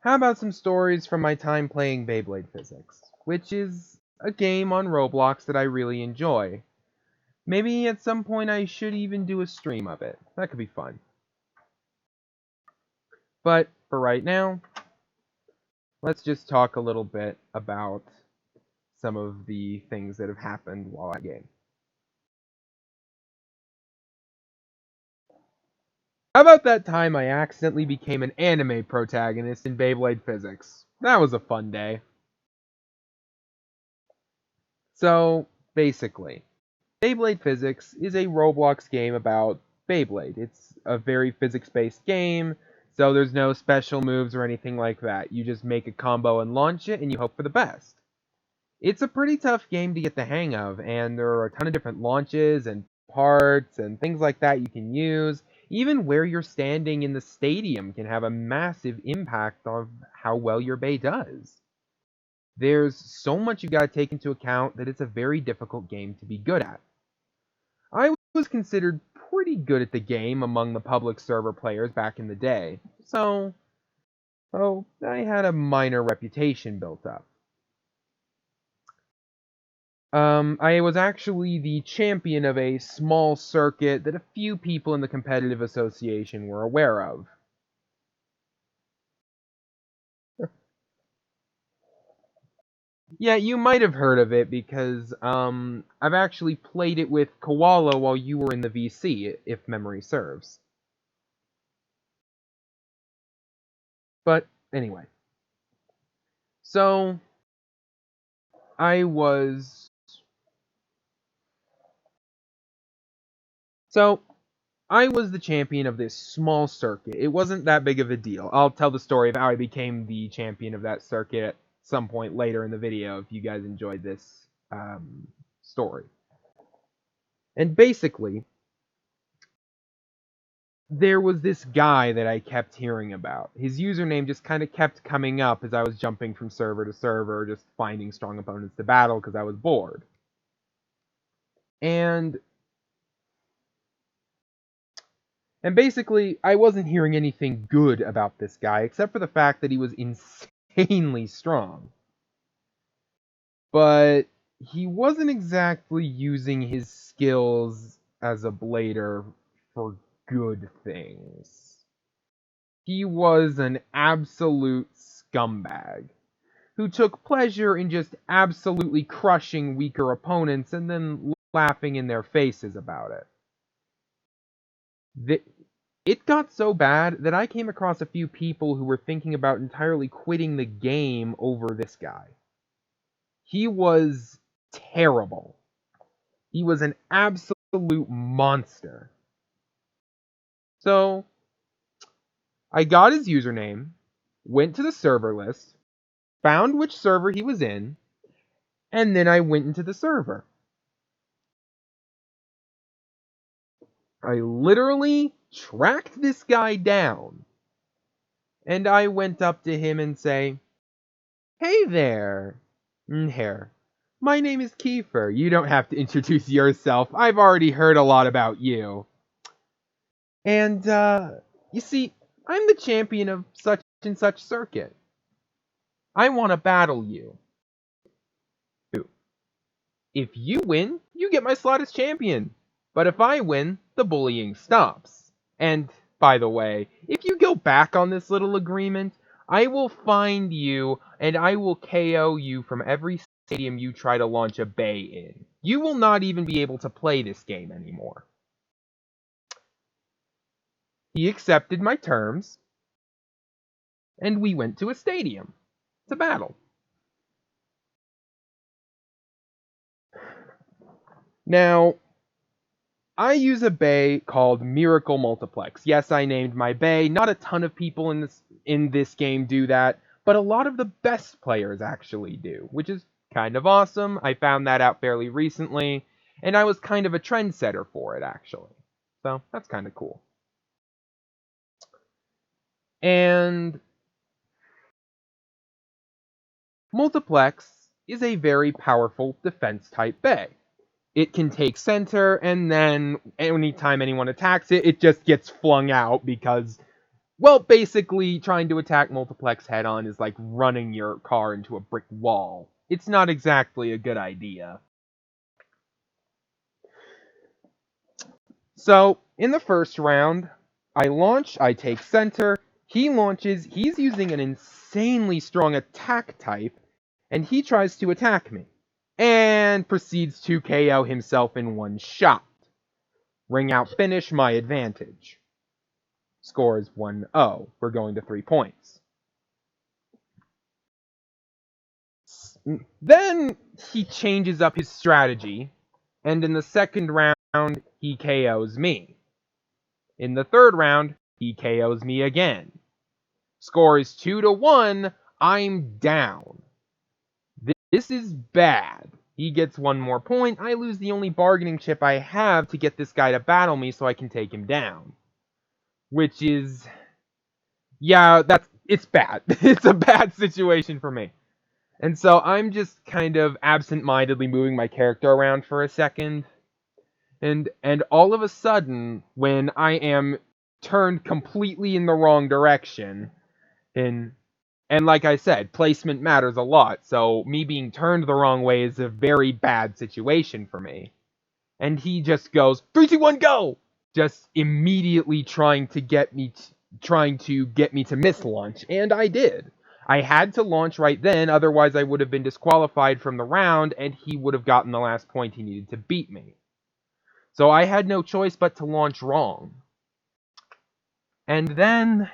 How about some stories from my time playing Beyblade Physics, which is a game on Roblox that I really enjoy. Maybe at some point I should even do a stream of it. That could be fun. But for right now, let's just talk a little bit about some of the things that have happened while I game. How about that time I accidentally became an anime protagonist in Beyblade Physics? That was a fun day. So, basically, Beyblade Physics is a Roblox game about Beyblade. It's a very physics-based game, so there's no special moves or anything like that. You just make a combo and launch it, and you hope for the best. It's a pretty tough game to get the hang of, and there are a ton of different launches and parts and things like that you can use. Even where you're standing in the stadium can have a massive impact on how well your bay does. There's so much you've got to take into account that it's a very difficult game to be good at. I was considered pretty good at the game among the public server players back in the day, so I had a minor reputation built up. I was actually the champion of a small circuit that a few people in the competitive association were aware of. Yeah, you might have heard of it because I've actually played it with Koala while you were in the VC, if memory serves. But anyway, so I was so I was the champion of this small circuit. It wasn't that big of a deal. I'll tell the story of how I became the champion of that circuit at some point later in the video if you guys enjoyed this story. And basically, there was this guy that I kept hearing about. His username just kind of kept coming up as I was jumping from server to server, just finding strong opponents to battle because I was bored. And basically, I wasn't hearing anything good about this guy, except for the fact that he was insanely strong. But he wasn't exactly using his skills as a blader for good things. He was an absolute scumbag who took pleasure in just absolutely crushing weaker opponents and then laughing in their faces about it. It got so bad that I came across a few people who were thinking about entirely quitting the game over this guy. He was terrible. He was an absolute monster. So, I got his username, went to the server list, found which server he was in, and then I went into the server. I literally tracked this guy down. And I went up to him and say, "Hey there, Hair. My name is Kiefer. You don't have to introduce yourself. I've already heard a lot about you. And, you see, I'm the champion of such and such circuit. I want to battle you. If you win, you get my slot as champion. But if I win, the bullying stops. And, by the way, if you go back on this little agreement, I will find you and I will KO you from every stadium you try to launch a bay in. You will not even be able to play this game anymore." He accepted my terms, and we went to a stadium to battle. Now, I use a bay called Miracle Multiplex. Yes, I named my bay. Not a ton of people in this game do that, but a lot of the best players actually do, which is kind of awesome. I found that out fairly recently, and I was kind of a trendsetter for it, actually. So, that's kind of cool. And Multiplex is a very powerful defense-type bay. It can take center, and then anytime anyone attacks it, it just gets flung out because Well, basically, trying to attack Multiplex head on is like running your car into a brick wall. It's not exactly a good idea. So, in the first round, I launch, I take center, he launches, he's using an insanely strong attack type, and he tries to attack me, and proceeds to KO himself in one shot. Ring out finish, my advantage. Score is 1-0. We're going to 3 points. Then he changes up his strategy, and in the second round, he KOs me. In the third round, he KOs me again. Score is 2-1. I'm down. This is bad. He gets one more point. I lose the only bargaining chip I have to get this guy to battle me so I can take him down. Which is... yeah, it's bad. It's a bad situation for me. And so I'm just kind of absent-mindedly moving my character around for a second. And all of a sudden, when I am turned completely in the wrong direction, and like I said, placement matters a lot, so me being turned the wrong way is a very bad situation for me. And he just goes, 3, 2, 1, go! Just immediately trying to get me to miss launch, and I did. I had to launch right then, otherwise I would have been disqualified from the round, and he would have gotten the last point he needed to beat me. So I had no choice but to launch wrong. And then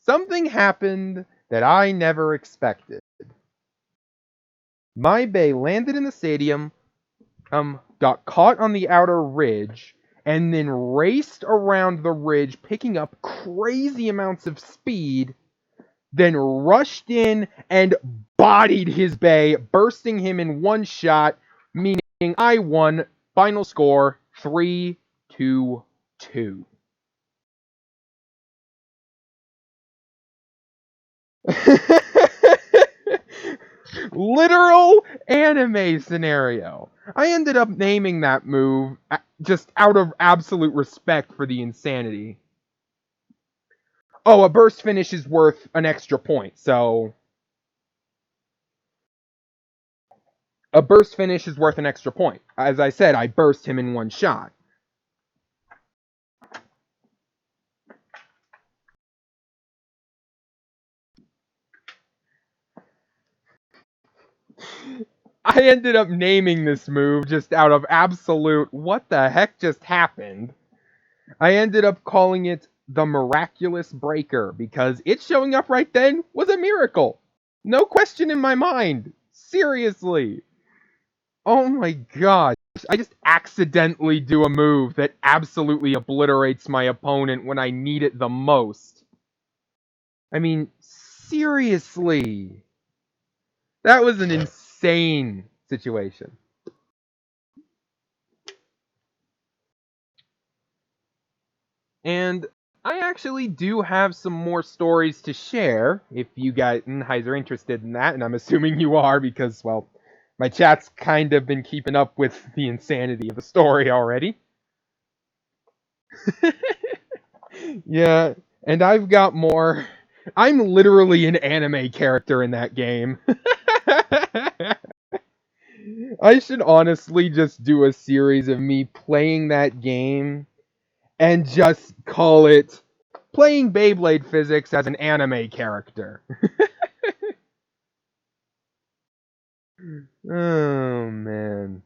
something happened that I never expected. My bay landed in the stadium, got caught on the outer ridge, and then raced around the ridge, picking up crazy amounts of speed, then rushed in and bodied his bay, bursting him in one shot, meaning I won. Final score 3-2. Literal anime scenario. I ended up naming that move just out of absolute respect for the insanity. Oh, a burst finish is worth an extra point, so... a burst finish is worth an extra point. As I said, I burst him in one shot. I ended up naming this move just out of absolute what the heck just happened. I ended up calling it the Miraculous Breaker because it showing up right then was a miracle. No question in my mind. Seriously. Oh my god. I just accidentally do a move that absolutely obliterates my opponent when I need it the most. I mean, seriously. That was an insane situation. And I actually do have some more stories to share if you guys are interested in that, and I'm assuming you are because, well, my chat's kind of been keeping up with the insanity of the story already. Yeah, and I've got more. I'm literally an anime character in that game. I should honestly just do a series of me playing that game and just call it Playing Beyblade Physics as an Anime Character. Oh, man.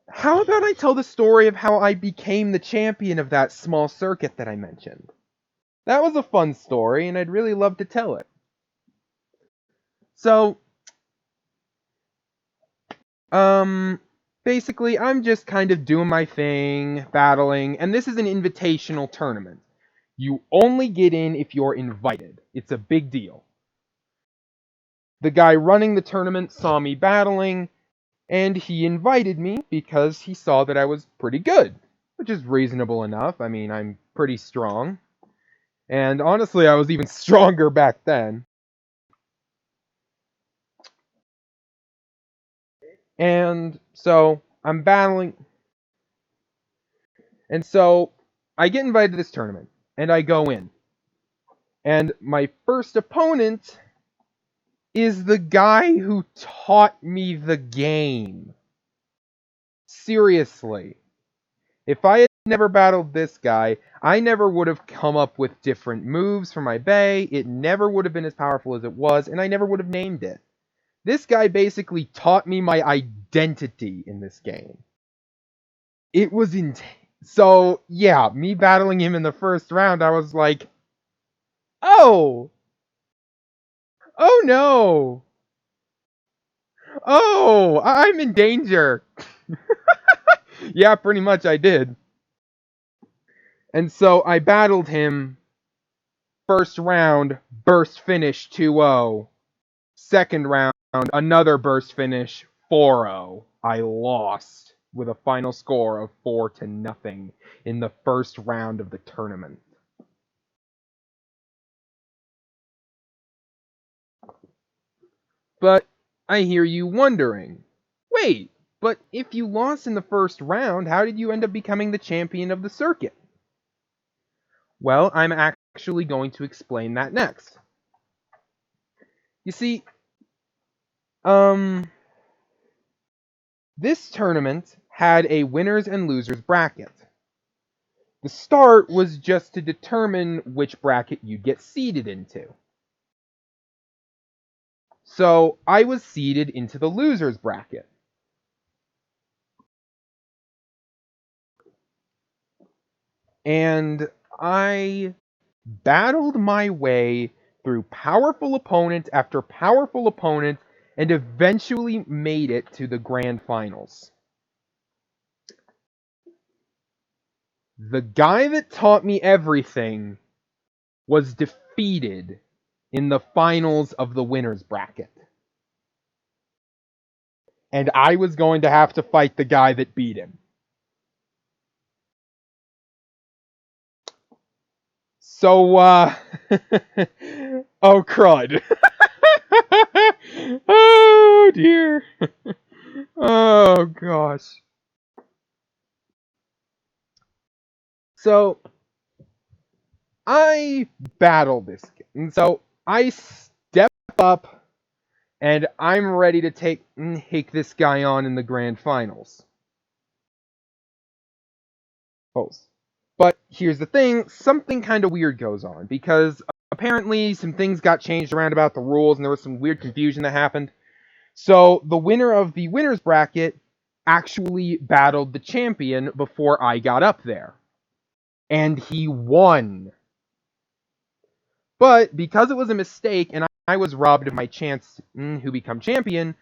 How about I tell the story of how I became the champion of that small circuit that I mentioned? That was a fun story, and I'd really love to tell it. So, basically, I'm just kind of doing my thing, battling, and this is an invitational tournament. You only get in if you're invited. It's a big deal. The guy running the tournament saw me battling, and he invited me because he saw that I was pretty good, which is reasonable enough. I mean, I'm pretty strong. And honestly, I was even stronger back then. And so I'm battling. And so I get invited to this tournament, and I go in. And my first opponent is the guy who taught me the game. Seriously. If I had never battled this guy, I never would have come up with different moves for my bay, it never would have been as powerful as it was, and I never would have named it. This guy basically taught me my identity in this game. It was intense. So, yeah, me battling him in the first round, I was like, oh! Oh no! Oh, I'm in danger! Yeah, pretty much I did. And so I battled him. First round, burst finish 2-0. Second round, another burst finish 4-0. I lost with a final score of 4-0 in the first round of the tournament. But I hear you wondering, wait, but if you lost in the first round, how did you end up becoming the champion of the circuit? Well, I'm actually going to explain that next. You see, this tournament had a winners and losers bracket. The start was just to determine which bracket you'd get seeded into. So I was seeded into the losers bracket. And I battled my way through powerful opponent after powerful opponent and eventually made it to the grand finals. The guy that taught me everything was defeated in the finals of the winners bracket. And I was going to have to fight the guy that beat him. So, oh, crud. Oh, dear. Oh, gosh. So, I battle this game. And so, I step up, and I'm ready to take this guy on in the grand finals. But here's the thing, something kind of weird goes on, because apparently some things got changed around about the rules, and there was some weird confusion that happened. So the winner of the winner's bracket actually battled the champion before I got up there. And he won. But because it was a mistake and I was robbed of my chance to become champion,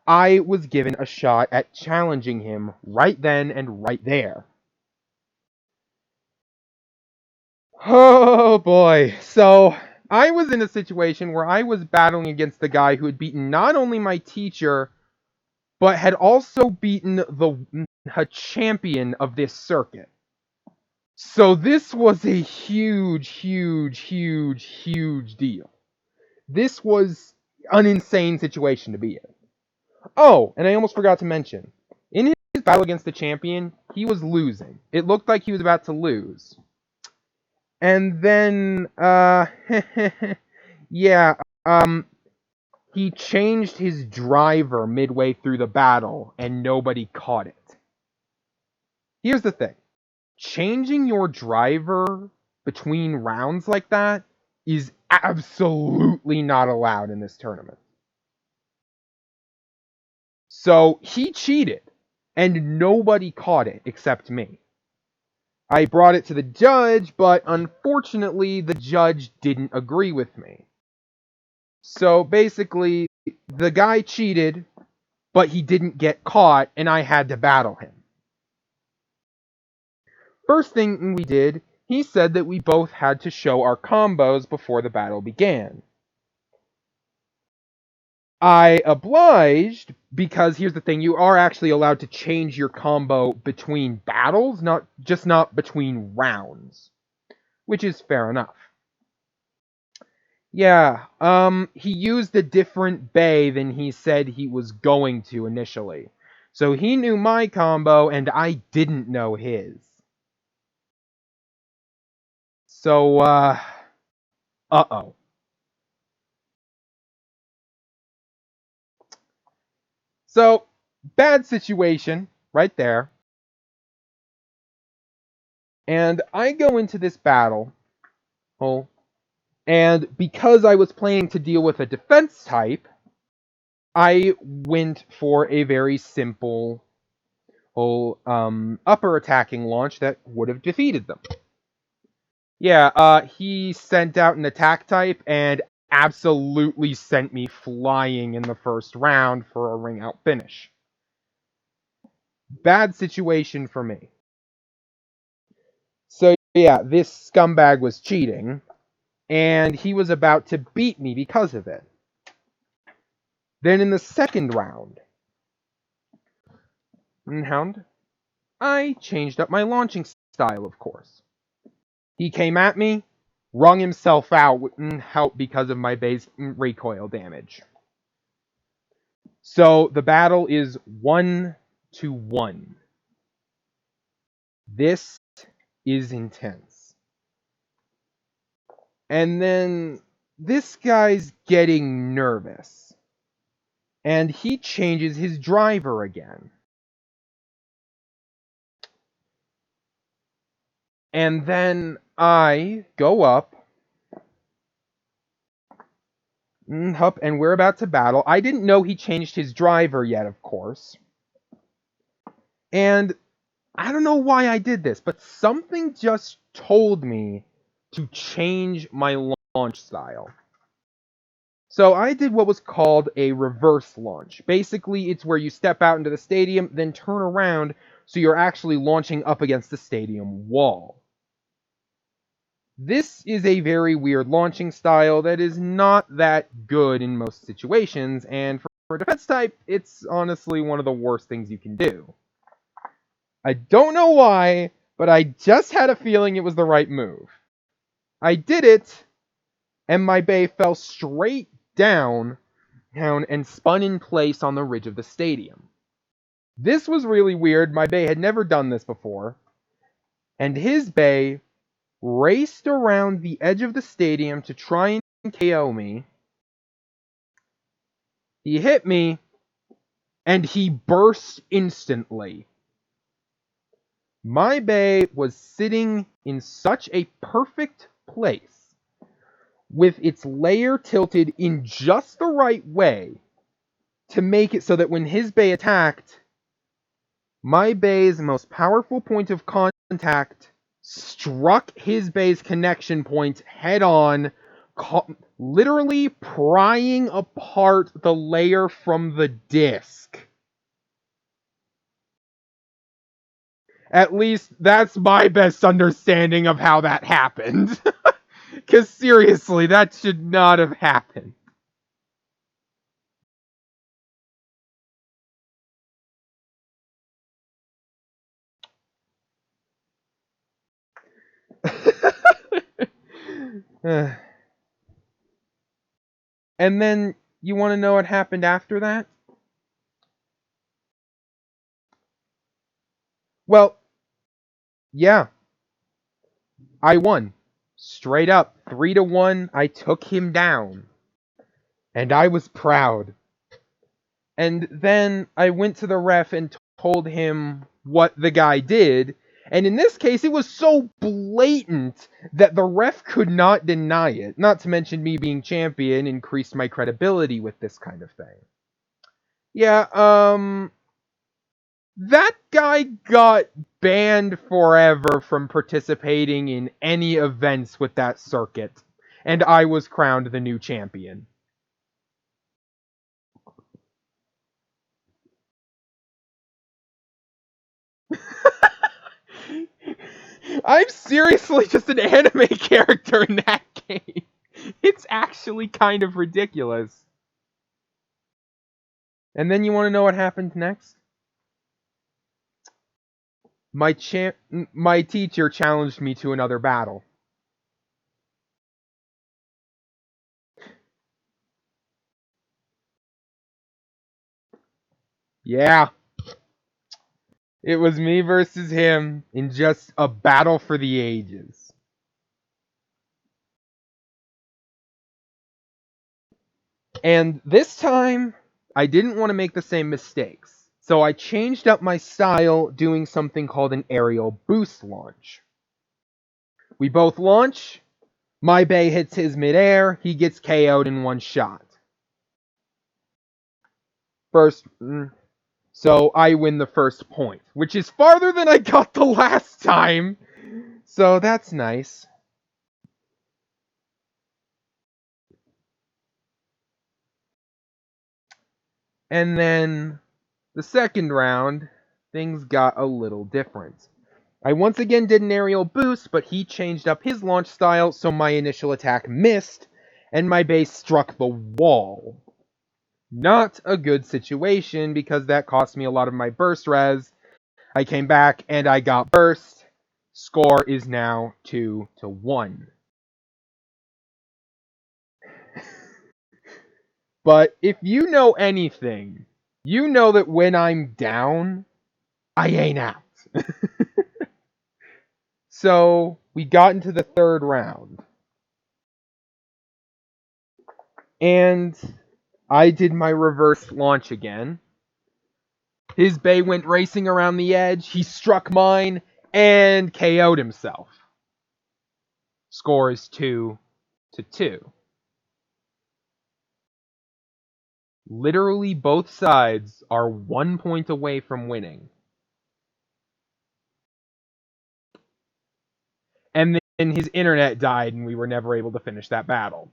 I was given a shot at challenging him right then and right there. Oh boy. So I was in a situation where I was battling against the guy who had beaten not only my teacher, but had also beaten a champion of this circuit. So this was a huge, huge, huge, huge deal. This was an insane situation to be in. Oh, and I almost forgot to mention, in his battle against the champion, he was losing. It looked like he was about to lose. And then, yeah, he changed his driver midway through the battle, and nobody caught it. Here's the thing. Changing your driver between rounds like that is absolutely not allowed in this tournament. So he cheated, and nobody caught it except me. I brought it to the judge, but unfortunately, the judge didn't agree with me. So basically, the guy cheated, but he didn't get caught, and I had to battle him. First thing we did, he said that we both had to show our combos before the battle began. I obliged, because here's the thing, you are actually allowed to change your combo between battles, not between rounds, which is fair enough. Yeah, he used a different bay than he said he was going to initially. So he knew my combo, and I didn't know his. So, uh-oh. So, bad situation right there. And I go into this battle, oh, and because I was planning to deal with a defense type, I went for a very simple upper attacking launch that would have defeated them. Yeah, he sent out an attack type and absolutely sent me flying in the first round for a ring out finish. Bad situation for me. So yeah, this scumbag was cheating, and he was about to beat me because of it. Then in the second round, I changed up my launching style, of course. He came at me, wrung himself out because of my base recoil damage. So the battle is 1-1. This is intense. And then this guy's getting nervous. And he changes his driver again. And then I go up, and we're about to battle. I didn't know he changed his driver yet, of course. And I don't know why I did this, but something just told me to change my launch style. So I did what was called a reverse launch. Basically, it's where you step out into the stadium, then turn around, so you're actually launching up against the stadium wall. This is a very weird launching style that is not that good in most situations, and for a defense type, it's honestly one of the worst things you can do. I don't know why, but I just had a feeling it was the right move. I did it, and my bay fell straight down and spun in place on the ridge of the stadium. This was really weird. My bay had never done this before, and his bay raced around the edge of the stadium to try and KO me. He hit me, and he burst instantly. My bay was sitting in such a perfect place, with its layer tilted in just the right way to make it so that when his bay attacked, my bay's most powerful point of contact struck his bay's connection point head on, literally prying apart the layer from the disc. At least that's my best understanding of how that happened. Because seriously, that should not have happened. And then, you want to know what happened after that? Well, yeah, I won. Straight up, 3-1, I took him down. And I was proud. And then I went to the ref and told him what the guy did. And in this case, it was so blatant that the ref could not deny it. Not to mention me being champion increased my credibility with this kind of thing. Yeah, that guy got banned forever from participating in any events with that circuit. And I was crowned the new champion. I'm seriously just an anime character in that game. It's actually kind of ridiculous. And then you want to know what happened next? My teacher challenged me to another battle. Yeah. It was me versus him in just a battle for the ages. And this time, I didn't want to make the same mistakes. So I changed up my style doing something called an aerial boost launch. We both launch, my bay hits his midair, he gets KO'd in one shot. First, so I win the first point, which is farther than I got the last time. So that's nice. And then the second round, things got a little different. I once again did an aerial boost, but he changed up his launch style, so my initial attack missed, and my base struck the wall. Not a good situation, because that cost me a lot of my burst res. I came back, and I got burst. Score is now 2-1. But if you know anything, you know that when I'm down, I ain't out. So we got into the third round. And I did my reverse launch again. His bay went racing around the edge. He struck mine and KO'd himself. Score is 2-2. Literally both sides are 1 point away from winning. And then his internet died and we were never able to finish that battle.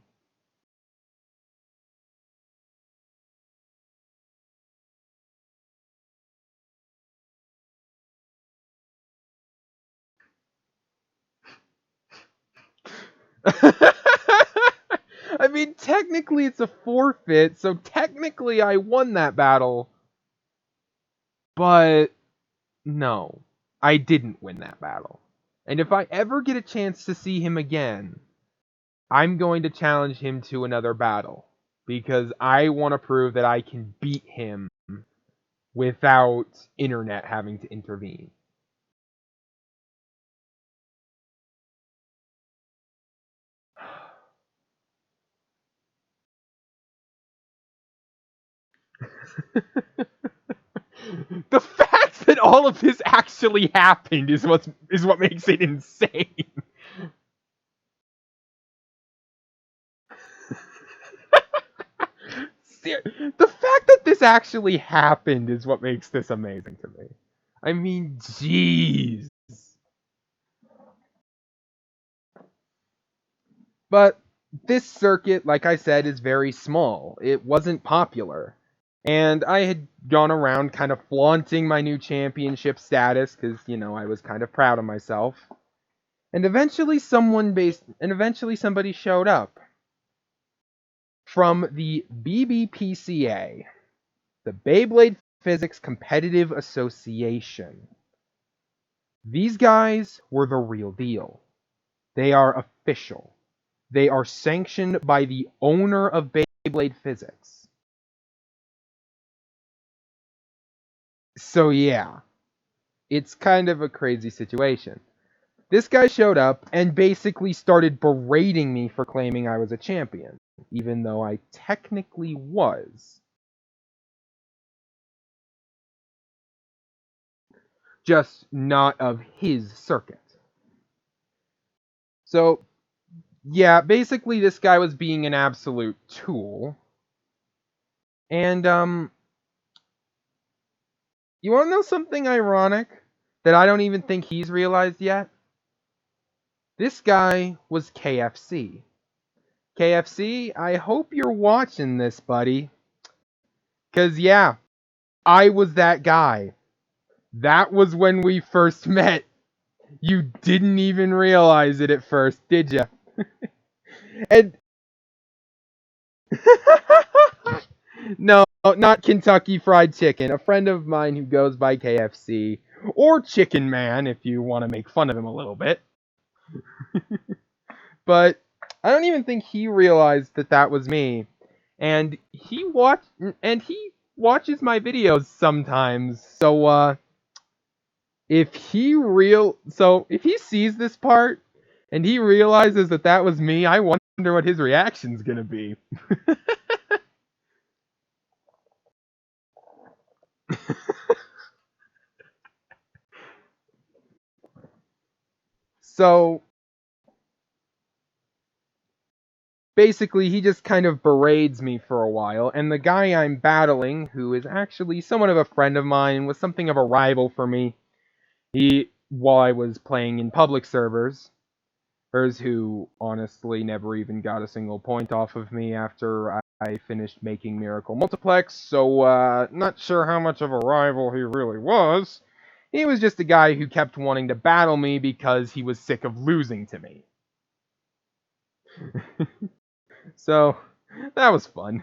I mean, technically it's a forfeit, so technically I won that battle. But no, I didn't win that battle. And if I ever get a chance to see him again, I'm going to challenge him to another battle. Because I want to prove that I can beat him without internet having to intervene. The fact that all of this actually happened is what makes it insane. The fact that this actually happened is what makes this amazing to me. I mean, jeez. But this circuit, like I said, is very small. It wasn't popular. And I had gone around kind of flaunting my new championship status because, I was kind of proud of myself. And eventually somebody showed up from the BBPCA, the Beyblade Physics Competitive Association. These guys were the real deal. They are official. They are sanctioned by the owner of Beyblade Physics. So yeah, it's kind of a crazy situation. This guy showed up and basically started berating me for claiming I was a champion, even though I technically was. Just not of his circuit. So, yeah, basically this guy was being an absolute tool. And, you wanna know something ironic that I don't even think he's realized yet? This guy was KFC. KFC, I hope you're watching this, buddy. 'Cause yeah, I was that guy. That was when we first met. You didn't even realize it at first, did you? And no, not Kentucky Fried Chicken. A friend of mine who goes by KFC, or Chicken Man if you want to make fun of him a little bit. But I don't even think he realized that that was me. And he watches my videos sometimes. So if he sees this part and he realizes that that was me, I wonder what his reaction's gonna be. So basically, he just kind of berades me for a while, and the guy I'm battling, who is actually somewhat of a friend of mine, was something of a rival for me. While I was playing in public servers, who honestly never even got a single point off of me after I finished making Miracle Multiplex, so not sure how much of a rival he really was. He was just a guy who kept wanting to battle me because he was sick of losing to me. So that was fun.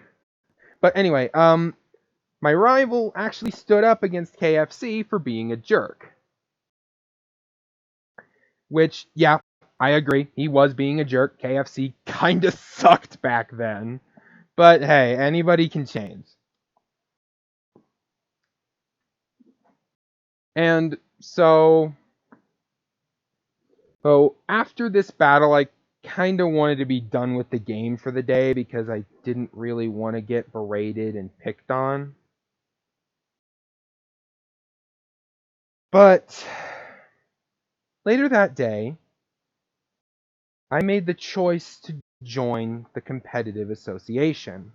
But anyway, my rival actually stood up against KFC for being a jerk. Which, yeah, I agree. He was being a jerk. KFC kinda sucked back then. But hey, anybody can change. And so after this battle, I kinda wanted to be done with the game for the day because I didn't really want to get berated and picked on. But later that day, I made the choice to join the competitive association.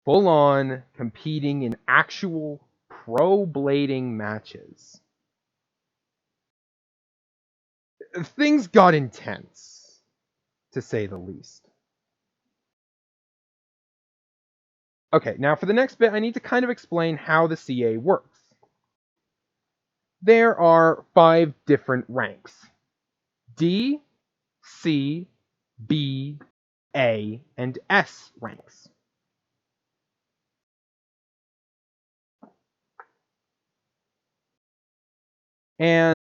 Full on competing in actual pro blading matches. Things got intense, to say the least. Okay, now for the next bit, I need to kind of explain how the CA works. There are 5 different ranks: D, C, B, A, and S ranks. And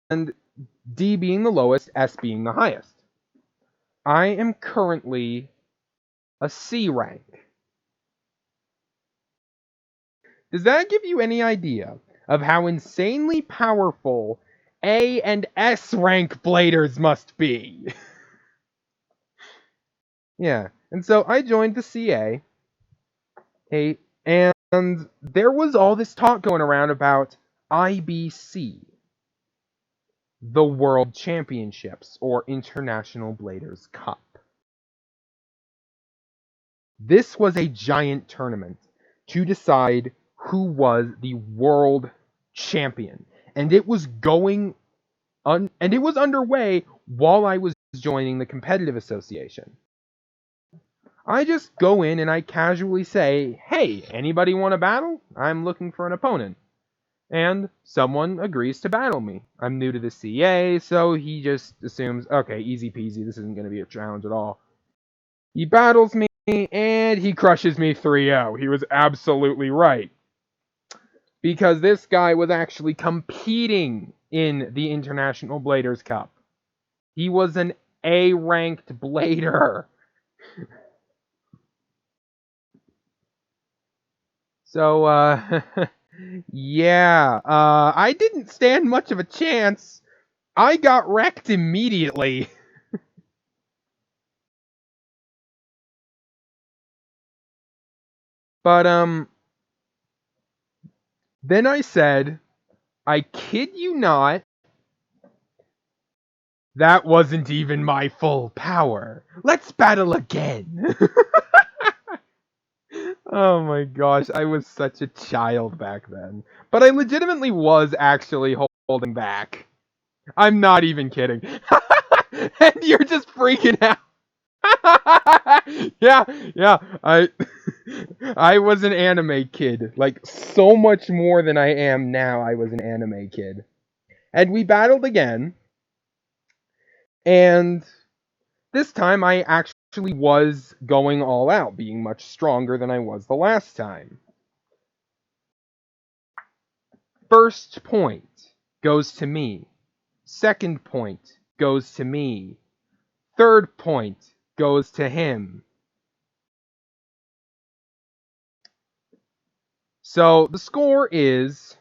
D being the lowest, S being the highest. I am currently a C rank. Does that give you any idea of how insanely powerful A and S rank bladers must be? Yeah, and so I joined the CA, hey, and there was all this talk going around about IBC, the World Championships, or International Bladers Cup. This was a giant tournament to decide who was the world champion, and it was underway while I was joining the competitive association. I just go in and I casually say, "Hey, anybody want to battle? I'm looking for an opponent." And someone agrees to battle me. I'm new to the CA, so he just assumes, okay, easy peasy, this isn't going to be a challenge at all. He battles me, and he crushes me 3-0. He was absolutely right. Because this guy was actually competing in the International Bladers Cup. He was an A-ranked blader. So, yeah, I didn't stand much of a chance. I got wrecked immediately. But, then I said, I kid you not, that wasn't even my full power. Let's battle again. Oh my gosh, I was such a child back then. But I legitimately was actually holding back. I'm not even kidding. And you're just freaking out. Yeah, yeah. I was an anime kid. Like so much more than I am now, I was an anime kid. And we battled again. And this time I actually was going all out, being much stronger than I was the last time. First point goes to me. Second point goes to me. Third point goes to him. So the score is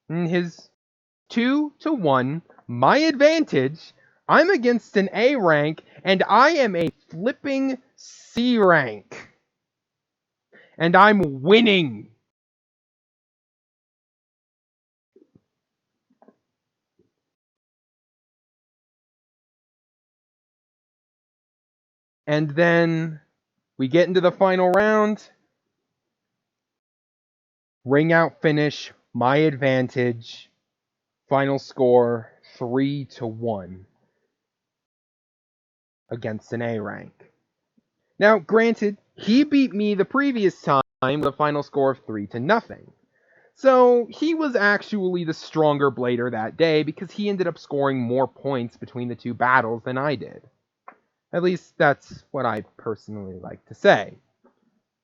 his 2-1. My advantage. I'm against an A rank, and I am a flipping C rank. And I'm winning. And then we get into the final round. Ring out finish, my advantage. Final score 3-1 against an A rank. Now, granted, he beat me the previous time with a final score of 3-0. So he was actually the stronger blader that day because he ended up scoring more points between the two battles than I did. At least that's what I personally like to say.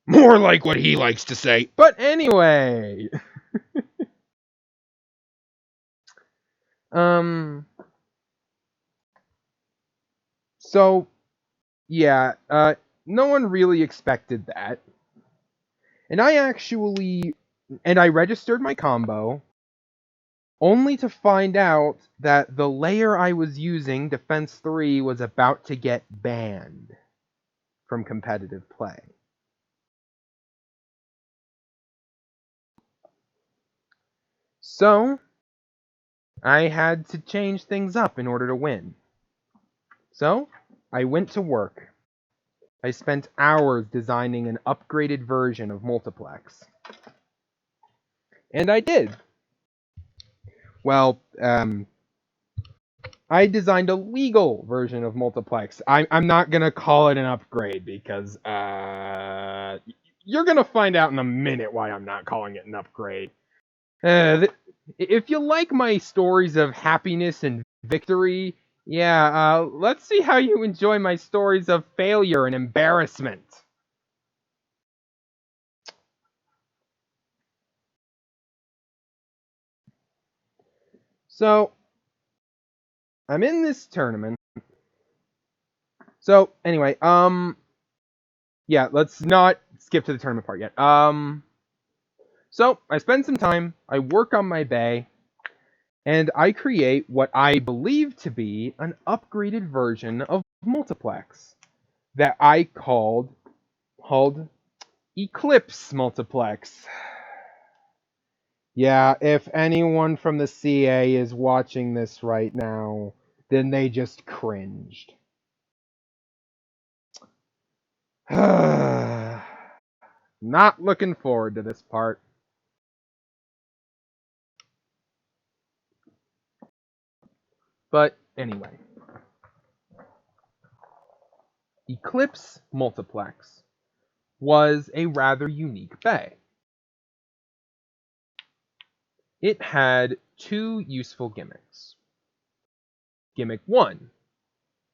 More like what he likes to say. But anyway. So yeah, no one really expected that. And I registered my combo only to find out that the layer I was using, Defense 3, was about to get banned from competitive play. So, I had to change things up in order to win. So, I went to work. I spent hours designing an upgraded version of Multiplex. And I did. Well, I designed a legal version of Multiplex. I'm not going to call it an upgrade because you're going to find out in a minute why I'm not calling it an upgrade. If you like my stories of happiness and victory, yeah, let's see how you enjoy my stories of failure and embarrassment. So, I'm in this tournament. So, anyway, yeah, let's not skip to the tournament part yet. So, I spend some time, I work on my bay, and I create what I believe to be an upgraded version of Multiplex that I called Eclipse Multiplex. Yeah, if anyone from the CA is watching this right now, then they just cringed. Not looking forward to this part. But anyway. Eclipse Multiplex was a rather unique bay. It had two useful gimmicks. Gimmick 1.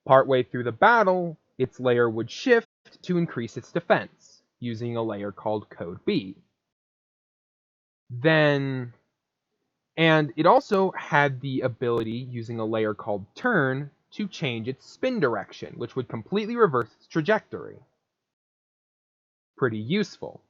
Partway through the battle, its layer would shift to increase its defense, using a layer called Code B. And it also had the ability, using a layer called Turn, to change its spin direction, which would completely reverse its trajectory. Pretty useful.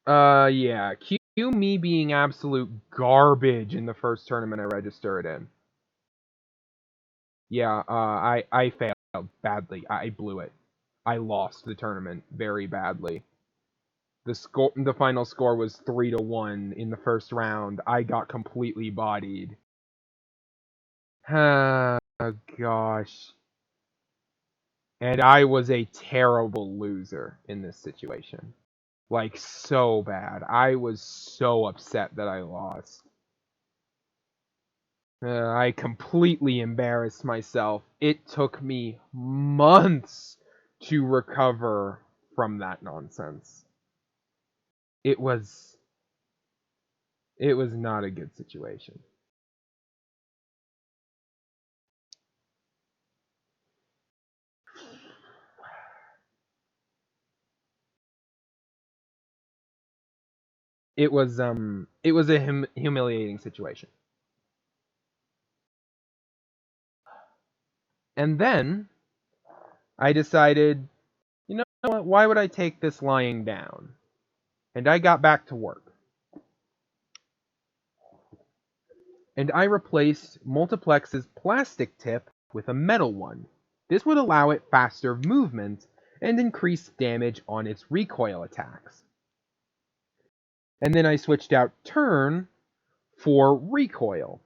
Yeah. Cue me being absolute garbage in the first tournament I registered in. Yeah, I failed badly. I blew it. I lost the tournament very badly. The final score was 3-1 in the first round. I got completely bodied. Oh gosh. And I was a terrible loser in this situation. Like, so bad. I was so upset that I lost. I completely embarrassed myself. It took me months to recover from that nonsense. It was not a good situation. It was a humiliating situation. And then I decided, you know what, why would I take this lying down? And I got back to work. And I replaced Multiplex's plastic tip with a metal one. This would allow it faster movement and increase damage on its recoil attacks. And then I switched out Turn for recoil.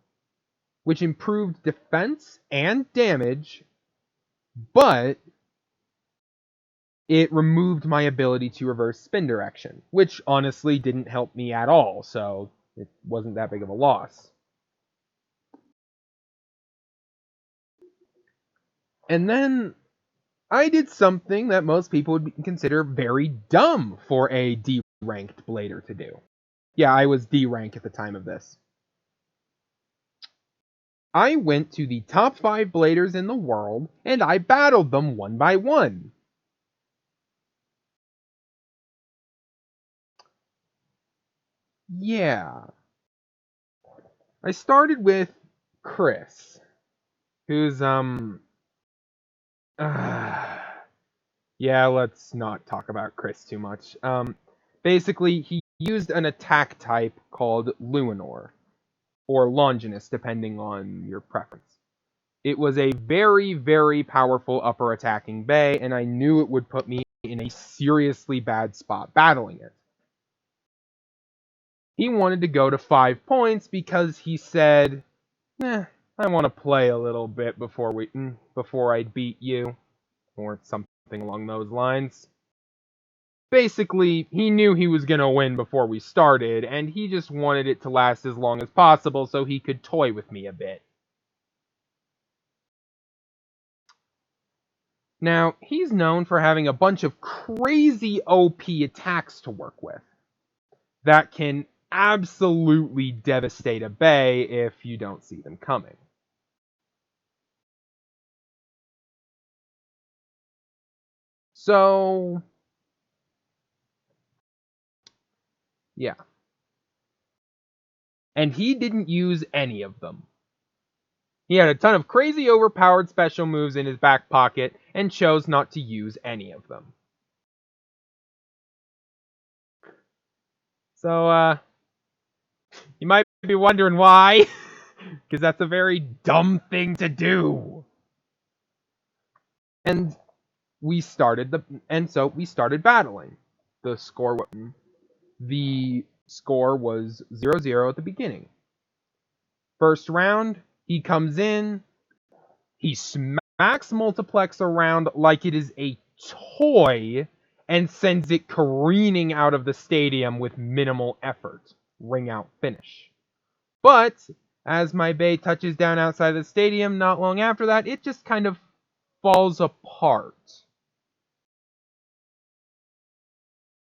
which improved defense and damage, but it removed my ability to reverse spin direction, which honestly didn't help me at all, so it wasn't that big of a loss. And then I did something that most people would consider very dumb for a D-ranked blader to do. Yeah, I was D-rank at the time of this. I went to the top 5 bladers in the world, and I battled them one by one. Yeah. I started with Chris, who's, yeah, let's not talk about Chris too much. Basically, he used an attack type called Luinor, or Longinus, depending on your preference. It was a very, very powerful upper attacking bay, and I knew it would put me in a seriously bad spot battling it. He wanted to go to 5 points because he said, I want to play a little bit before I beat you, or something along those lines. Basically, he knew he was going to win before we started, and he just wanted it to last as long as possible so he could toy with me a bit. Now, he's known for having a bunch of crazy OP attacks to work with that can absolutely devastate a bay if you don't see them coming. So, yeah. And he didn't use any of them. He had a ton of crazy overpowered special moves in his back pocket and chose not to use any of them. So, you might be wondering why, because that's a very dumb thing to do. And we started battling. The score was 0-0 at the beginning. First round, he comes in, he smacks Multiplex around like it is a toy and sends it careening out of the stadium with minimal effort. Ring out finish. But as my bay touches down outside the stadium not long after that, it just kind of falls apart.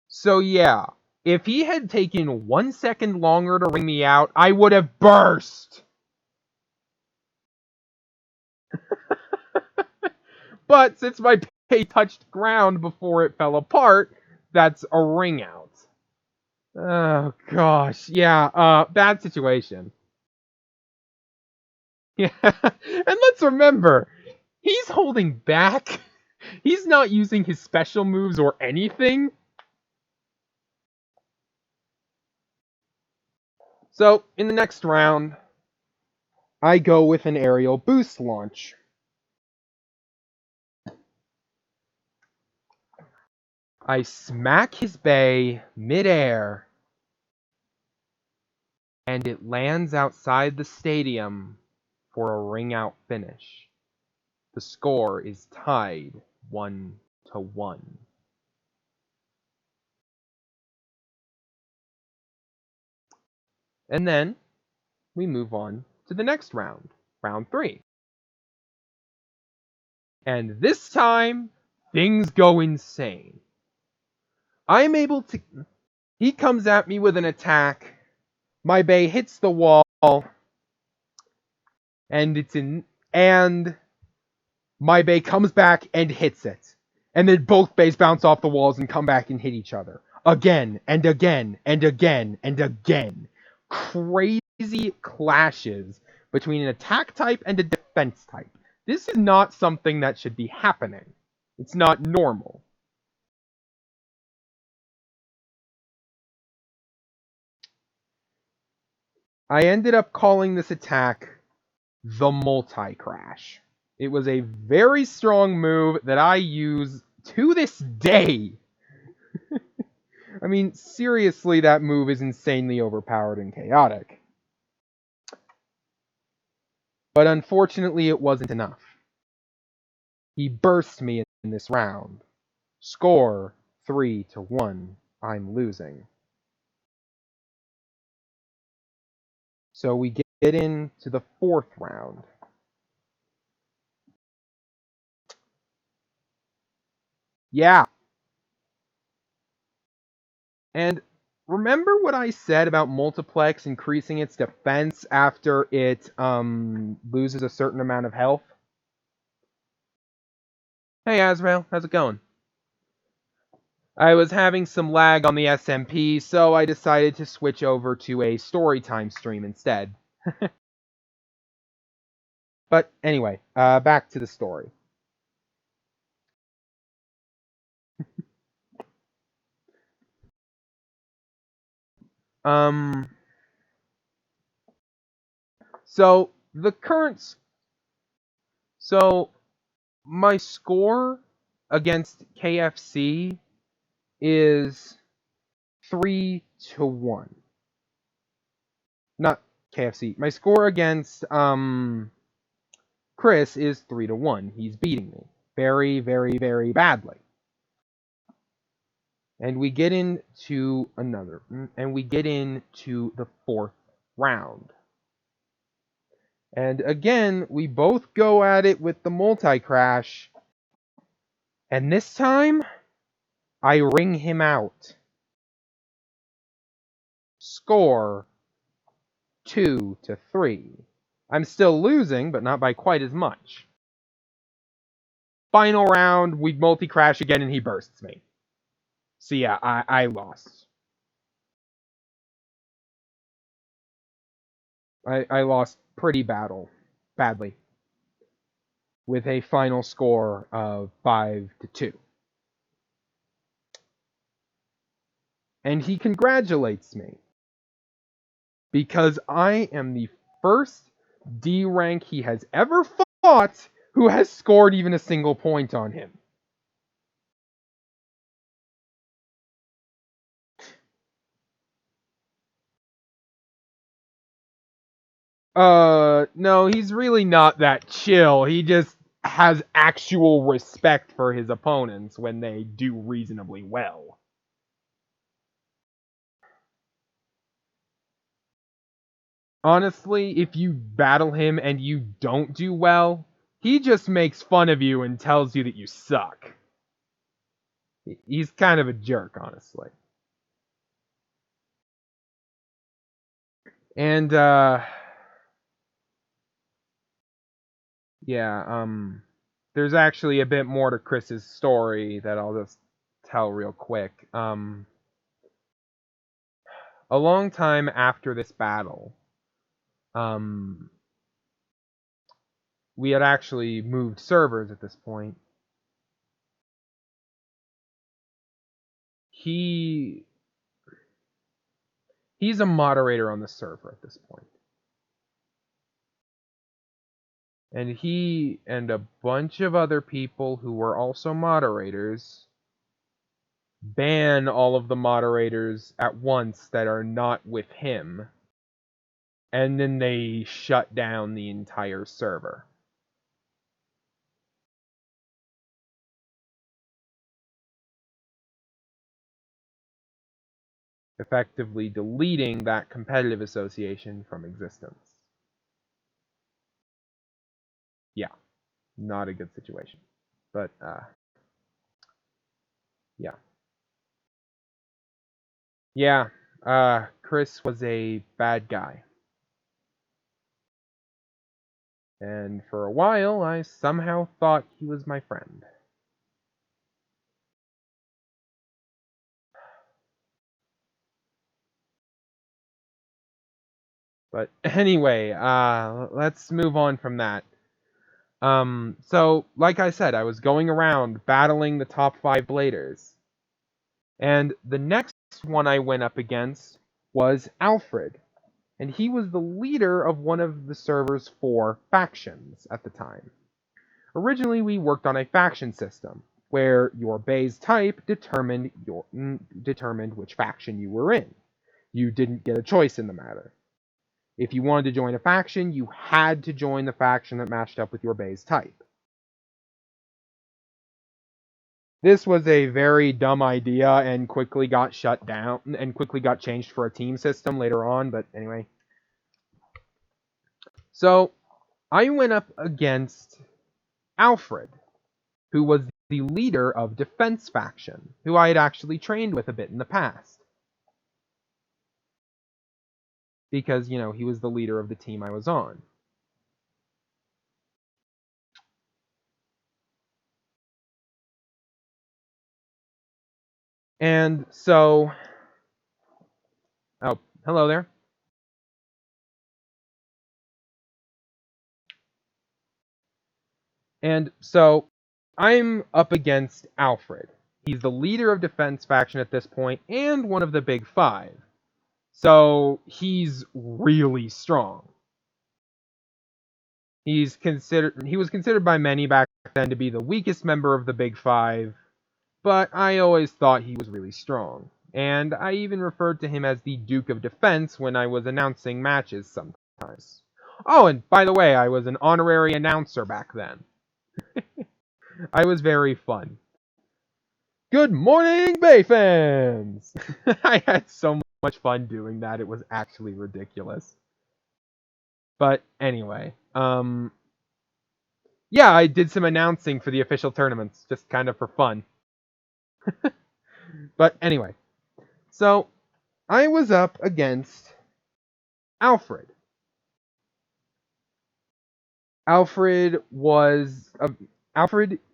So yeah, if he had taken 1 second longer to ring me out, I would have burst. But since my bay touched ground before it fell apart, that's a ring out. Oh gosh, yeah, bad situation. Yeah, and let's remember, he's holding back. He's not using his special moves or anything. So, in the next round, I go with an aerial boost launch. I smack his bay midair, and it lands outside the stadium for a ring out finish. The score is tied 1-1. And then we move on to the next round, round 3. And this time, things go insane. I'm able to... He comes at me with an attack. My bay hits the wall. And my bay comes back and hits it. And then both bays bounce off the walls and come back and hit each other. Again, and again, and again, and again. Crazy clashes between an attack type and a defense type. This is not something that should be happening. It's not normal. I ended up calling this attack the multi-crash. It was a very strong move that I use to this day. I mean, seriously, that move is insanely overpowered and chaotic. But unfortunately, it wasn't enough. He burst me in this round. Score 3-1. I'm losing. So we get into the fourth round. Yeah. And remember what I said about multiplex increasing its defense after it loses a certain amount of health? Hey Azrael, how's it going? I was having some lag on the SMP, so I decided to switch over to a storytime stream instead. But anyway, back to the story. Um, so the current, so my score against KFC is 3-1. Not KFC. My score against Chris is 3-1. He's beating me very, very, very badly. And we get into the fourth round. And again, we both go at it with the multi-crash. And this time, I ring him out. Score 2-3. I'm still losing, but not by quite as much. Final round, we multi-crash again and he bursts me. So yeah, I lost. I lost pretty badly. With a final score of 5-2. And he congratulates me. Because I am the first D rank he has ever fought who has scored even a single point on him. No, he's really not that chill. He just has actual respect for his opponents when they do reasonably well. Honestly, if you battle him and you don't do well, he just makes fun of you and tells you that you suck. He's kind of a jerk, honestly. And, yeah, there's actually a bit more to Chris's story that I'll just tell real quick. A long time after this battle, we had actually moved servers at this point. He's a moderator on the server at this point. And he and a bunch of other people who were also moderators ban all of the moderators at once that are not with him. And then they shut down the entire server. Effectively deleting that competitive association from existence. Yeah, not a good situation. But, yeah. Yeah, Chris was a bad guy. And for a while, I somehow thought he was my friend. But anyway, let's move on from that. So, like I said, I was going around battling the top 5 bladers. And the next one I went up against was Alfred. And he was the leader of one of the server's 4 factions at the time. Originally, we worked on a faction system, where your base type determined which faction you were in. You didn't get a choice in the matter. If you wanted to join a faction, you had to join the faction that matched up with your base type. This was a very dumb idea and quickly got shut down and quickly got changed for a team system later on, but anyway. So, I went up against Alfred, who was the leader of Defense Faction, who I had actually trained with a bit in the past. Because, you know, he was the leader of the team I was on. And so... Oh, hello there. And so, I'm up against Alfred. He's the leader of Defense Faction at this point, and one of the Big Five. So, he's really strong. He was considered by many back then to be the weakest member of the Big Five, but I always thought he was really strong. And I even referred to him as the Duke of Defense when I was announcing matches sometimes. Oh, and by the way, I was an honorary announcer back then. I was very fun. Good morning, Bay fans! I had so much fun doing that, it was actually ridiculous. But anyway, yeah, I did some announcing for the official tournaments, just kind of for fun. But anyway, so I was up against Alfred. Alfred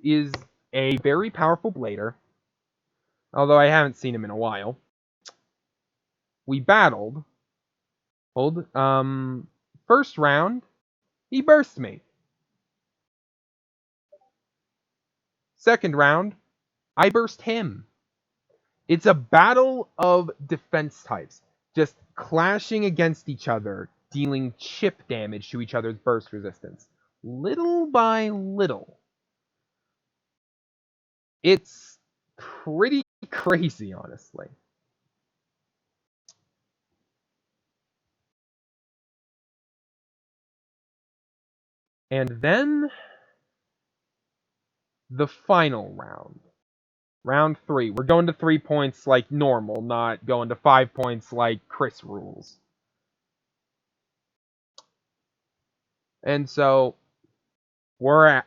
is a very powerful blader, although I haven't seen him in a while. We battled. First round, he burst me. Second round, I burst him. It's a battle of defense types, just clashing against each other, dealing chip damage to each other's burst resistance, little by little. It's pretty crazy, honestly. And then the final round. Round 3. We're going to 3 points like normal, not going to 5 points like Chris rules. And so we're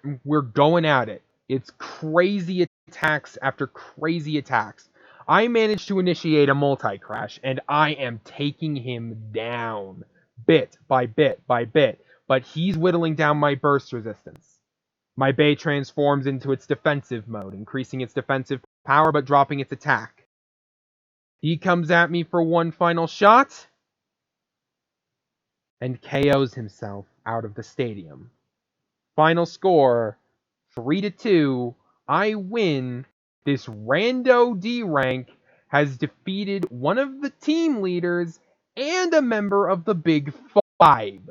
going at it. It's crazy attacks after crazy attacks. I managed to initiate a multi-crash, and I am taking him down bit by bit by bit, but he's whittling down my burst resistance. My Bay transforms into its defensive mode, increasing its defensive power but dropping its attack. He comes at me for one final shot and KOs himself out of the stadium. Final score, 3-2. I win. This rando D rank has defeated one of the team leaders and a member of the Big Five.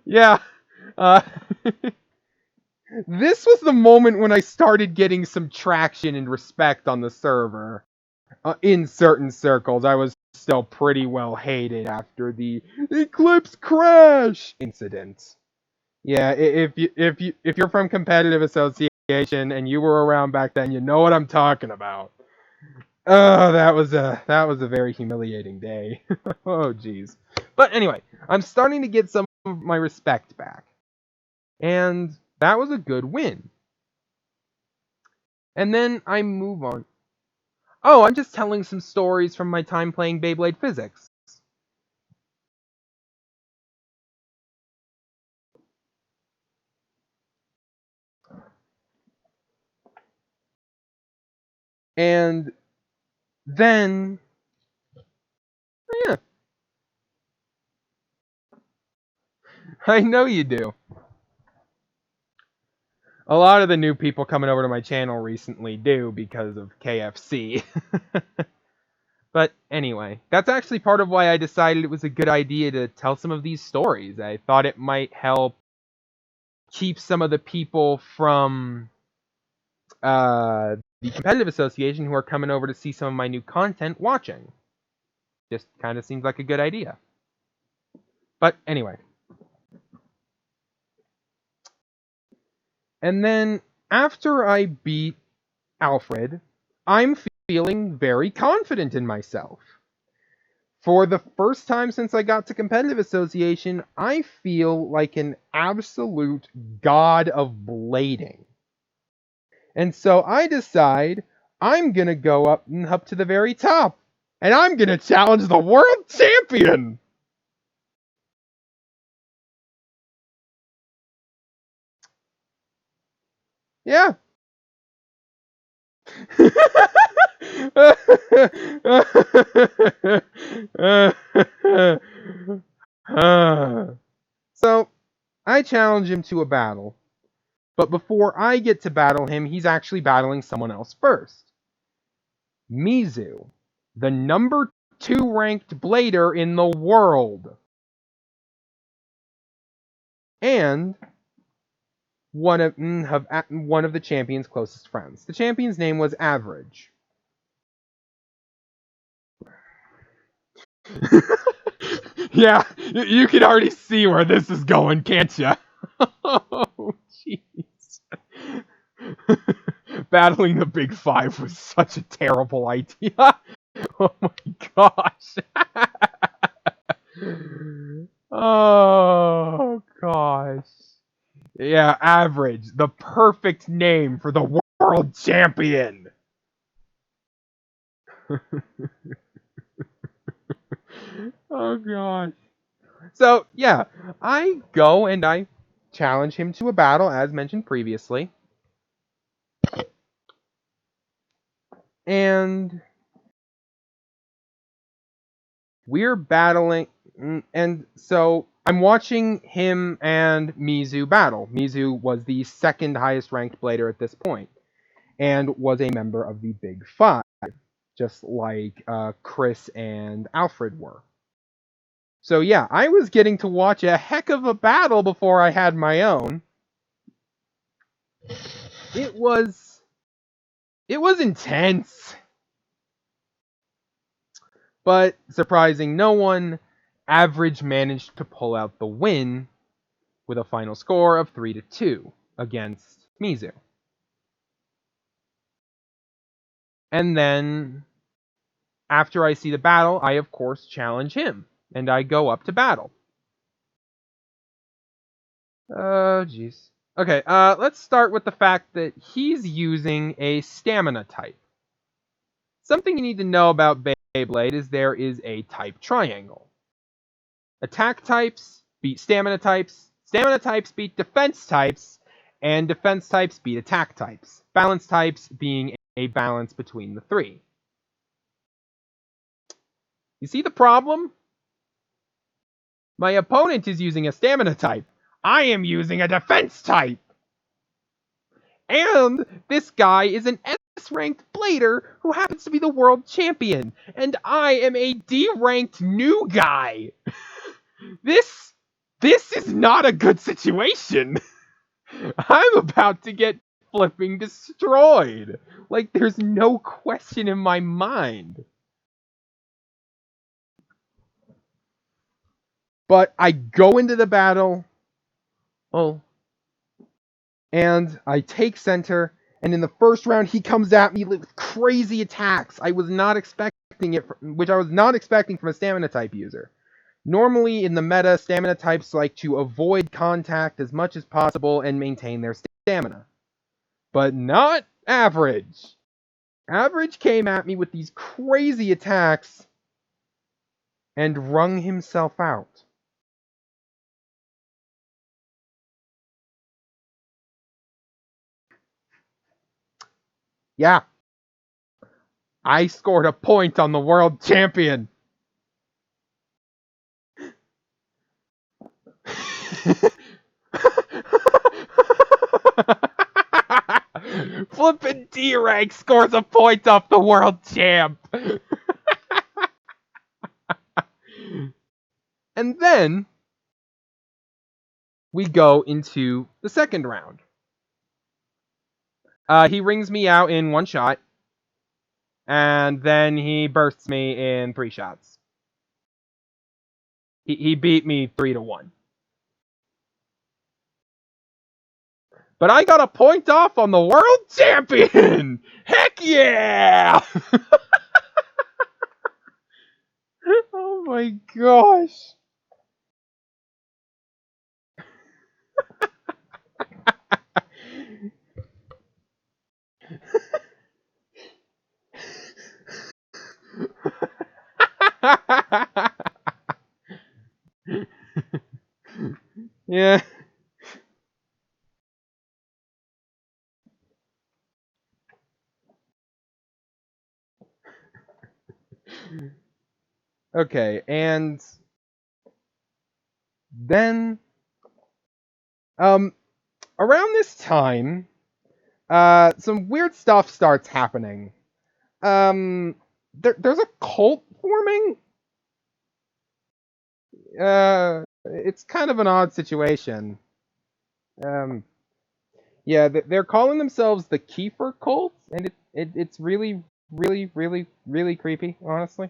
Yeah. This was the moment when I started getting some traction and respect on the server. In certain circles, I was still pretty well hated after the Eclipse Crash incident. Yeah, if you're from competitive association and you were around back then, you know what I'm talking about. Oh, that was a very humiliating day. Oh, jeez. But anyway, I'm starting to get some of my respect back, and that was a good win. And then I move on. Oh, I'm just telling some stories from my time playing Beyblade Physics. And then, yeah, I know you do. A lot of the new people coming over to my channel recently do because of KFC. But anyway, that's actually part of why I decided it was a good idea to tell some of these stories. I thought it might help keep some of the people from the competitive association who are coming over to see some of my new content watching. Just kind of seems like a good idea. But anyway. And then after I beat Alfred, I'm feeling very confident in myself. For the first time since I got to competitive association, I feel like an absolute god of blading. And so I decide I'm going to go up to the very top. And I'm going to challenge the world champion. Yeah. So, I challenge him to a battle. But before I get to battle him, he's actually battling someone else first. Mizu, the number 2 ranked blader in the world. And one of the champion's closest friends. The champion's name was Average. Yeah, you can already see where this is going, can't you? Oh, jeez. Battling the Big Five was such a terrible idea. Oh my gosh. Oh gosh. Yeah, Average, the perfect name for the world champion. Oh gosh. So, yeah, I go and I challenge him to a battle, as mentioned previously. And we're battling. And so I'm watching him and Mizu battle. Mizu was the second highest ranked blader at this point and was a member of the Big Five, just like Chris and Alfred were. So yeah, I was getting to watch a heck of a battle before I had my own. It was intense. But surprising no one, Average managed to pull out the win with a final score of 3-2 against Mizu. And then after I see the battle, I of course challenge him and I go up to battle. Jeez. Okay, let's start with the fact that he's using a stamina type. Something you need to know about Beyblade is there is a type triangle. Attack types beat stamina types beat defense types, and defense types beat attack types. Balance types being a balance between the three. You see the problem? My opponent is using a stamina type. I am using a defense type. And this guy is an S-ranked blader who happens to be the world champion. And I am a D-ranked new guy. This is not a good situation. I'm about to get flipping destroyed. Like, there's no question in my mind. But I go into the battle. And I take center. And in the first round, he comes at me with crazy attacks. I was not expecting it, which I was not expecting from a stamina type user. Normally, in the meta, stamina types like to avoid contact as much as possible and maintain their stamina. But not Average. Average came at me with these crazy attacks and wrung himself out. Yeah. I scored a point on the world champion. Flippin' D-Rank scores a point off the world champ. And then we go into the second round. He rings me out in one shot, and then he bursts me in 3 shots. He beat me 3-1. But I got a point off on the world champion! Heck yeah! Oh my gosh. Yeah. Okay, and then around this time, some weird stuff starts happening. There's a cult forming. It's kind of an odd situation. Um, yeah, they're calling themselves the Kiefer cult, and it's really, really, really, really creepy, honestly.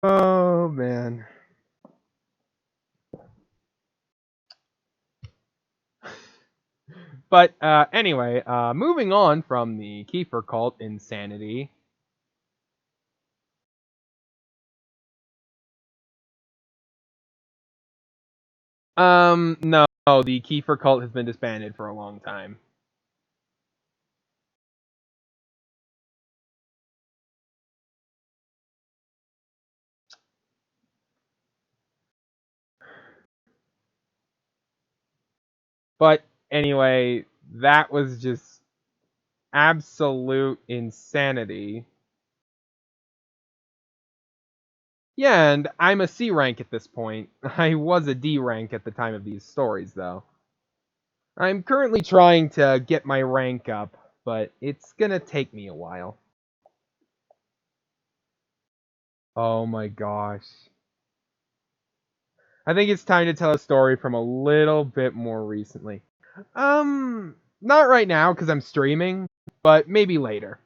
Oh man. But anyway, moving on from the Kiefer cult insanity. No, the Kiefer cult has been disbanded for a long time. But anyway, that was just absolute insanity. Yeah, and I'm a C rank at this point. I was a D rank at the time of these stories, though. I'm currently trying to get my rank up, but it's gonna take me a while. Oh my gosh. I think it's time to tell a story from a little bit more recently. Not right now because I'm streaming, but maybe later.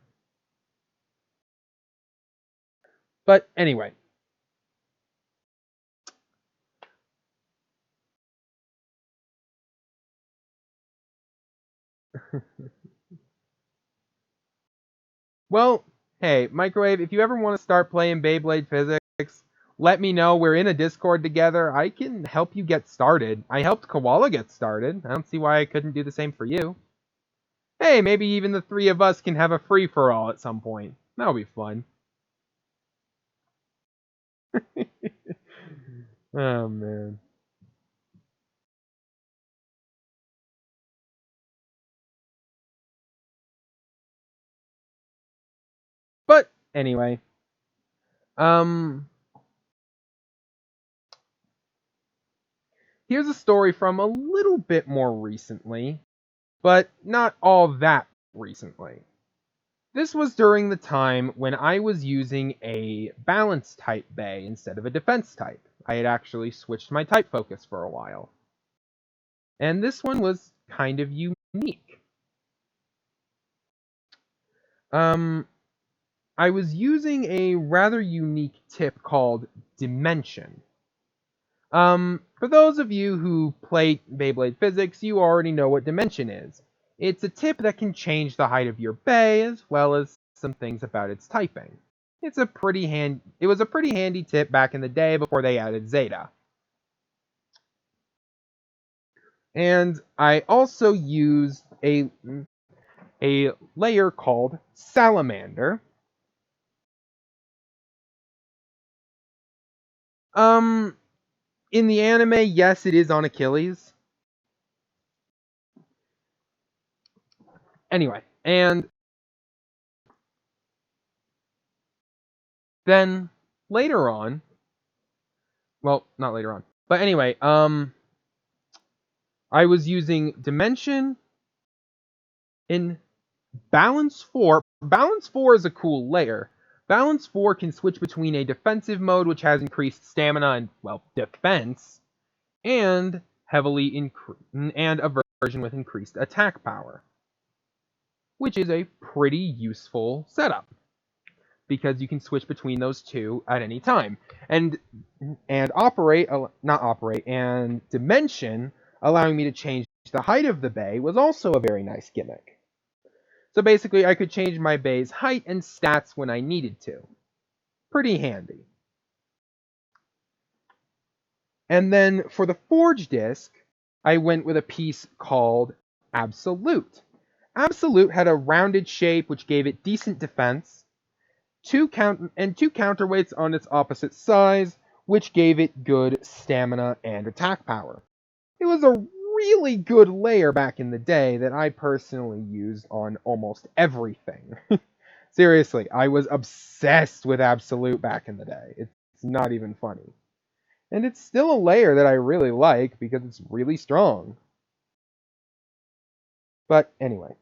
But anyway. Well, hey, Microwave, if you ever want to start playing Beyblade Physics, let me know. We're in a Discord together. I can help you get started. I helped Koala get started. I don't see why I couldn't do the same for you. Hey, maybe even the three of us can have a free-for-all at some point. That'll be fun. Oh, man. But anyway, um, here's a story from a little bit more recently, but not all that recently. This was during the time when I was using a balance type bay instead of a defense type. I had actually switched my type focus for a while. And this one was kind of unique. Um, I was using a rather unique tip called Dimension. For those of you who play Beyblade Physics, you already know what Dimension is. It's a tip that can change the height of your bay as well as some things about its typing. It was a pretty handy tip back in the day before they added Zeta. And I also used a layer called Salamander. Um in the anime, yes, it is on Achilles. Anyway, and then later on, well, not later on, but anyway, I was using Dimension in Balance 4 is a cool layer. Balance 4 can switch between a defensive mode, which has increased stamina and, well, defense, and and a version with increased attack power, which is a pretty useful setup because you can switch between those two at any time. And not operate, and dimension, allowing me to change the height of the bay, was also a very nice gimmick. So basically, I could change my bay's height and stats when I needed to. Pretty handy. And then for the Forge disc, I went with a piece called Absolute. Absolute had a rounded shape which gave it decent defense, two counterweights on its opposite size, which gave it good stamina and attack power. It was a really good layer back in the day that I personally used on almost everything. Seriously, I was obsessed with Absolute back in the day. It's not even funny. And it's still a layer that I really like because it's really strong. But anyway.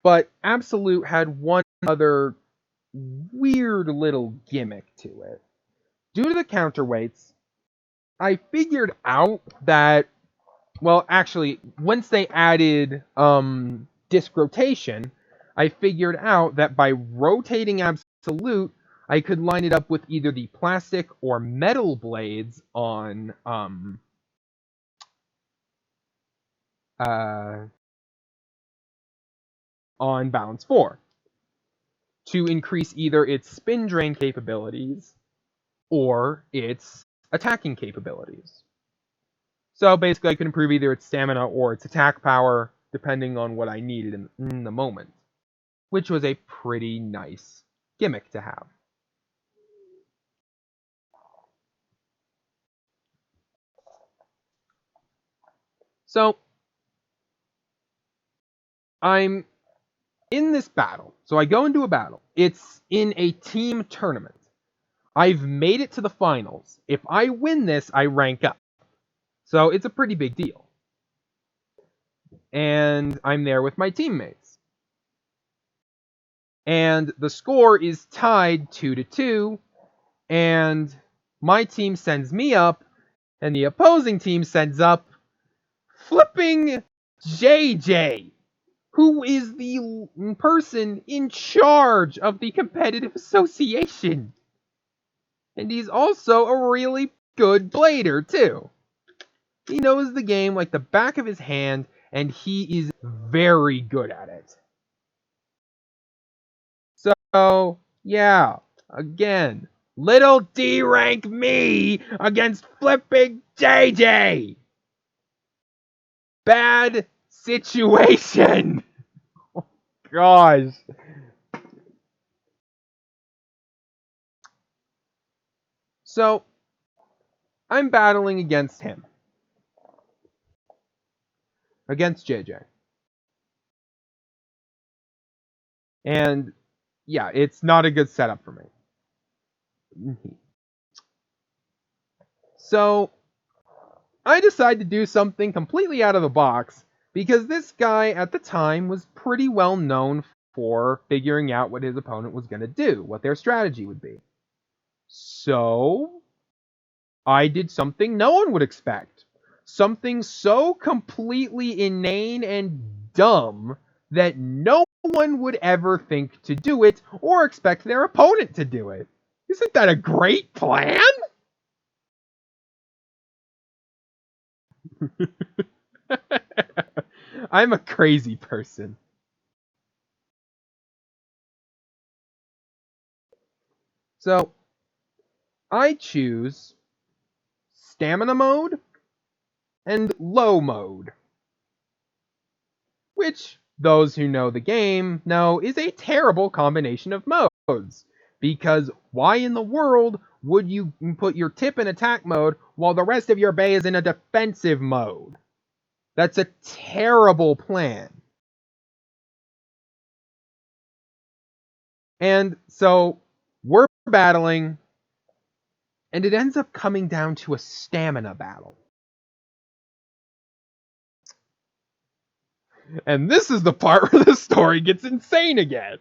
But Absolute had one other weird little gimmick to it. Due to the counterweights, I figured out that, well, actually, once they added disc rotation, I figured out that by rotating Absolute, I could line it up with either the plastic or metal blades uh, on Balance 4 to increase either its spin drain capabilities or its attacking capabilities. So basically, I could improve either its stamina or its attack power, depending on what I needed in the moment, which was a pretty nice gimmick to have. So, I'm in this battle. So I go into a battle. It's in a team tournament. I've made it to the finals. If I win this, I rank up. So it's a pretty big deal. And I'm there with my teammates. And the score is tied 2-2. And my team sends me up, and the opposing team sends up flipping JJ, who is the person in charge of the competitive association. And he's also a really good blader, too. He knows the game like the back of his hand, and he is very good at it. So, yeah, again, little D rank me against flipping JJ. Bad situation. Oh, gosh. So, I'm battling against him. Against JJ. And, yeah, it's not a good setup for me. So, I decide to do something completely out of the box because this guy at the time was pretty well known for figuring out what his opponent was going to do, what their strategy would be. So, I did something no one would expect. Something so completely inane and dumb that no one would ever think to do it or expect their opponent to do it. Isn't that a great plan? I'm a crazy person. So, I choose stamina mode and low mode, which those who know the game know is a terrible combination of modes. Because why in the world would you put your tip in attack mode while the rest of your bay is in a defensive mode? That's a terrible plan. And so we're battling, And it ends up coming down to a stamina battle. And this is the part where the story gets insane again.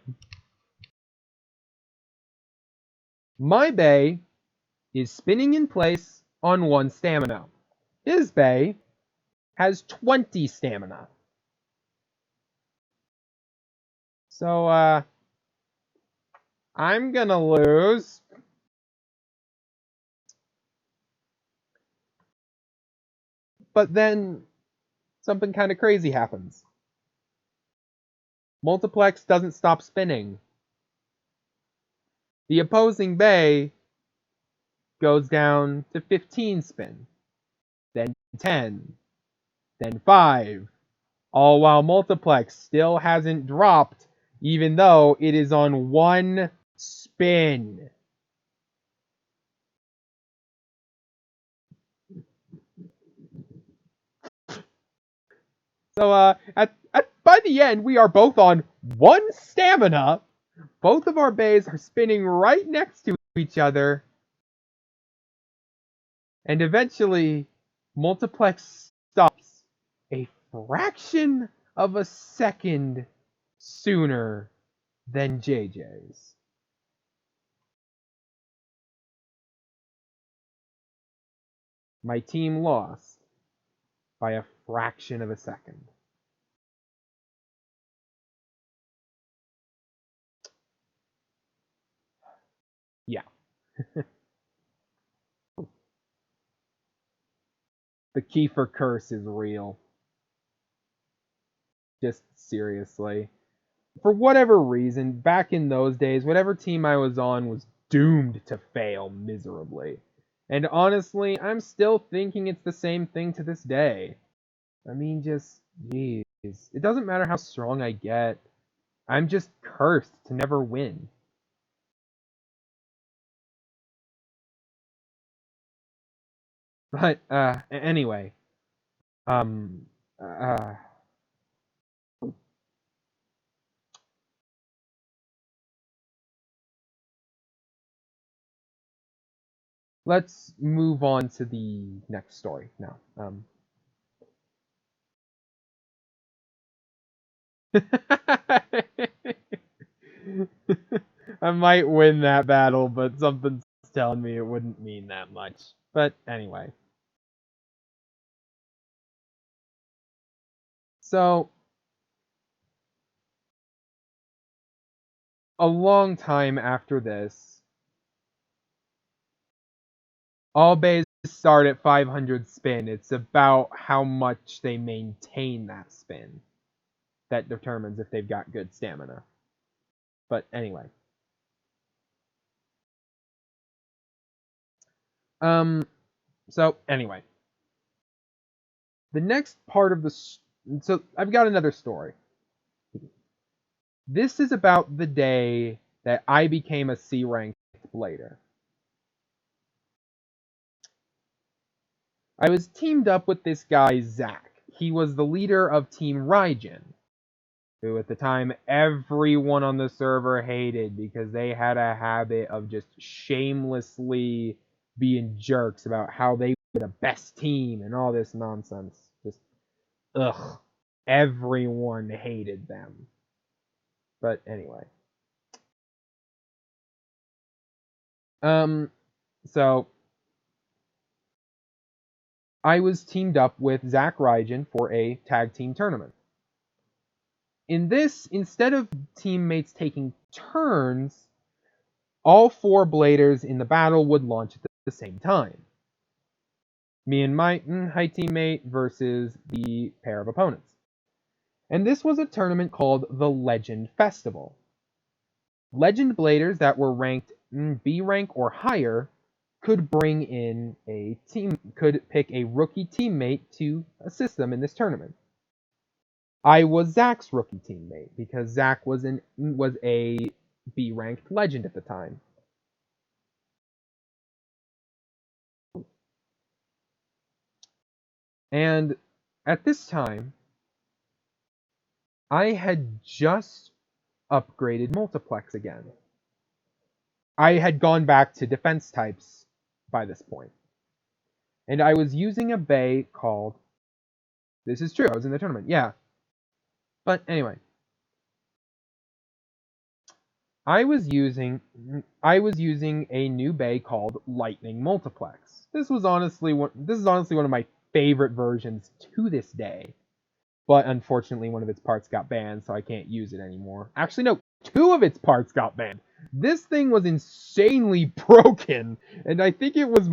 My bay is spinning in place on 1 stamina. His bay has 20 stamina. So, I'm gonna lose. But then something kind of crazy happens. Multiplex doesn't stop spinning. The opposing bay goes down to 15 spin, then 10, then 5, all while Multiplex still hasn't dropped, even though it is on 1 spin. So by the end, we are both on 1 stamina. Both of our bays are spinning right next to each other. And eventually, Multiplex stops a fraction of a second sooner than JJ's. My team lost by a fraction of a second. Yeah. The Kiefer curse is real. Just seriously. For whatever reason, back in those days, whatever team I was on was doomed to fail miserably. And honestly, I'm still thinking it's the same thing to this day. I mean, just, jeez. It doesn't matter how strong I get. I'm just cursed to never win. But, anyway. Um, uh, let's move on to the next story now. I might win that battle, but something's telling me it wouldn't mean that much. But anyway. So, a long time after this, all bays start at 500 spin. It's about how much they maintain that spin that determines if they've got good stamina. But anyway. So anyway. The next part of the so I've got another story. This is about the day that I became a C ranked blader. I was teamed up with this guy Zach. He was the leader of Team Raijin, who at the time everyone on the server hated because they had a habit of just shamelessly being jerks about how they were the best team and all this nonsense. Just ugh. Everyone hated them. But anyway. So I was teamed up with Zach Raijin for a tag team tournament. In this, instead of teammates taking turns, all 4 bladers in the battle would launch at the same time. Me and my high teammate versus the pair of opponents. And this was a tournament called the Legend Festival. Legend bladers that were ranked B rank or higher could bring in a team, could pick a rookie teammate to assist them in this tournament. I was Zach's rookie teammate because Zach was a B ranked legend at the time. And at this time, I had just upgraded Multiplex again. I had gone back to defense types by this point. And I was using a bay called... This is true, I was in the tournament, yeah. But anyway. I was using a new bay called Lightning Multiplex. This is honestly one of my favorite versions to this day. But unfortunately, one of its parts got banned, so I can't use it anymore. Actually, no, 2 of its parts got banned. This thing was insanely broken, and I think it was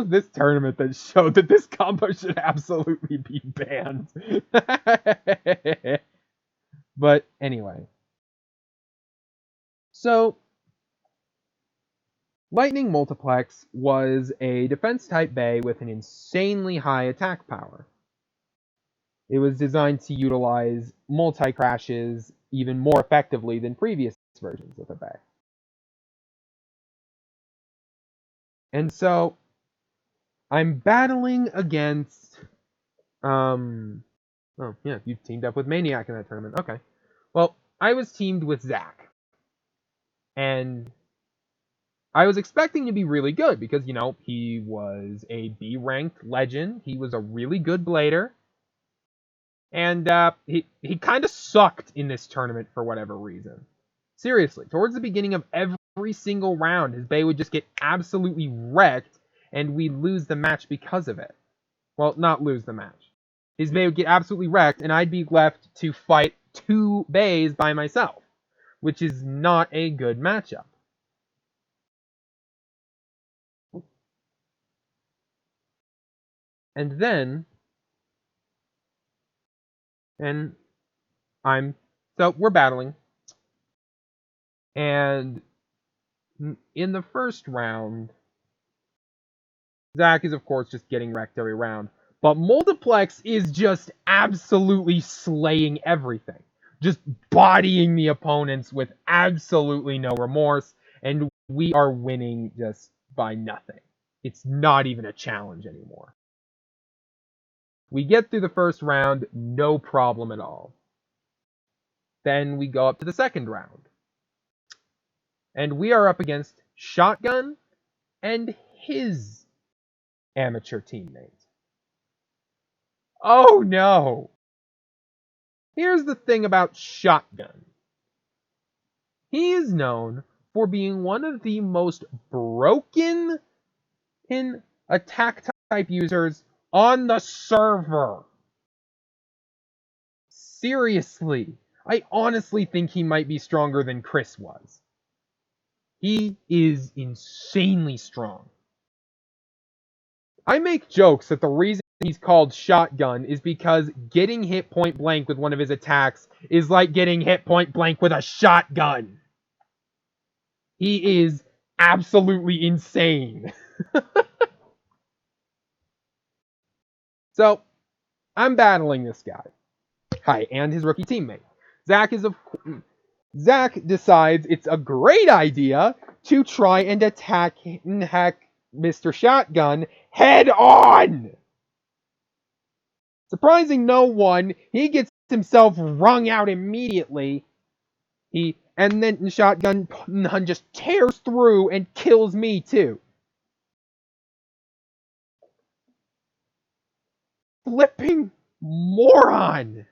this tournament that showed that this combo should absolutely be banned. But anyway. So, Lightning Multiplex was a defense-type bay with an insanely high attack power. It was designed to utilize multi-crashes even more effectively than previous versions of the bay. And so, I'm battling against... Oh, yeah, you teamed up with Maniac in that tournament. Okay. Well, I was teamed with Zach. And I was expecting to be really good because, he was a B-ranked legend. He was a really good blader. And he kind of sucked in this tournament for whatever reason. Seriously, towards the beginning of every single round, his bay would just get absolutely wrecked, and we'd lose the match because of it. Well, not lose the match. His bay would get absolutely wrecked, and I'd be left to fight 2 bays by myself, which is not a good matchup. And then, so we're battling. And in the first round, Zach is, of course, just getting wrecked every round. But Multiplex is just absolutely slaying everything. Just bodying the opponents with absolutely no remorse. And we are winning just by nothing. It's not even a challenge anymore. We get through the first round, no problem at all. Then we go up to the second round. And we are up against Shotgun and his amateur teammate. Oh no! Here's the thing about Shotgun. He is known for being one of the most broken in attack type users on the server. Seriously, I honestly think he might be stronger than Chris was. He is insanely strong. I make jokes that the reason he's called Shotgun is because getting hit point blank with one of his attacks is like getting hit point blank with a shotgun. He is absolutely insane. So, I'm battling this guy. Hi, and his rookie teammate. Zach decides it's a great idea to try and attack and hack Mr. Shotgun head on. Surprising no one, he gets himself wrung out immediately. And then Shotgun just tears through and kills me too. Flipping moron.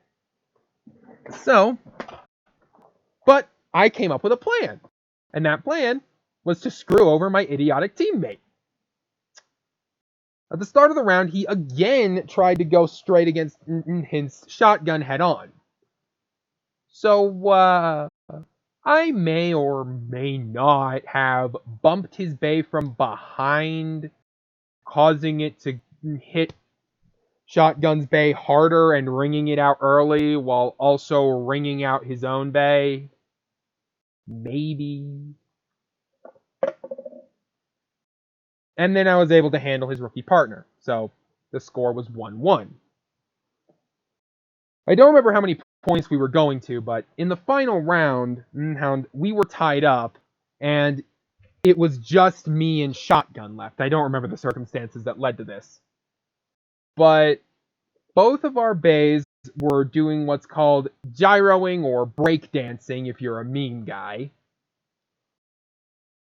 So, but I came up with a plan. And that plan was to screw over my idiotic teammate. At the start of the round, he again tried to go straight against his Shotgun head on. So, I may or may not have bumped his bay from behind, causing it to hit Shotgun's bay harder and ringing it out early while also ringing out his own bay. Maybe. And then I was able to handle his rookie partner. So the score was 1-1. I don't remember how many points we were going to, but in the final round, we were tied up, and it was just me and Shotgun left. I don't remember the circumstances that led to this. But both of our bays were doing what's called gyroing or breakdancing if you're a meme guy.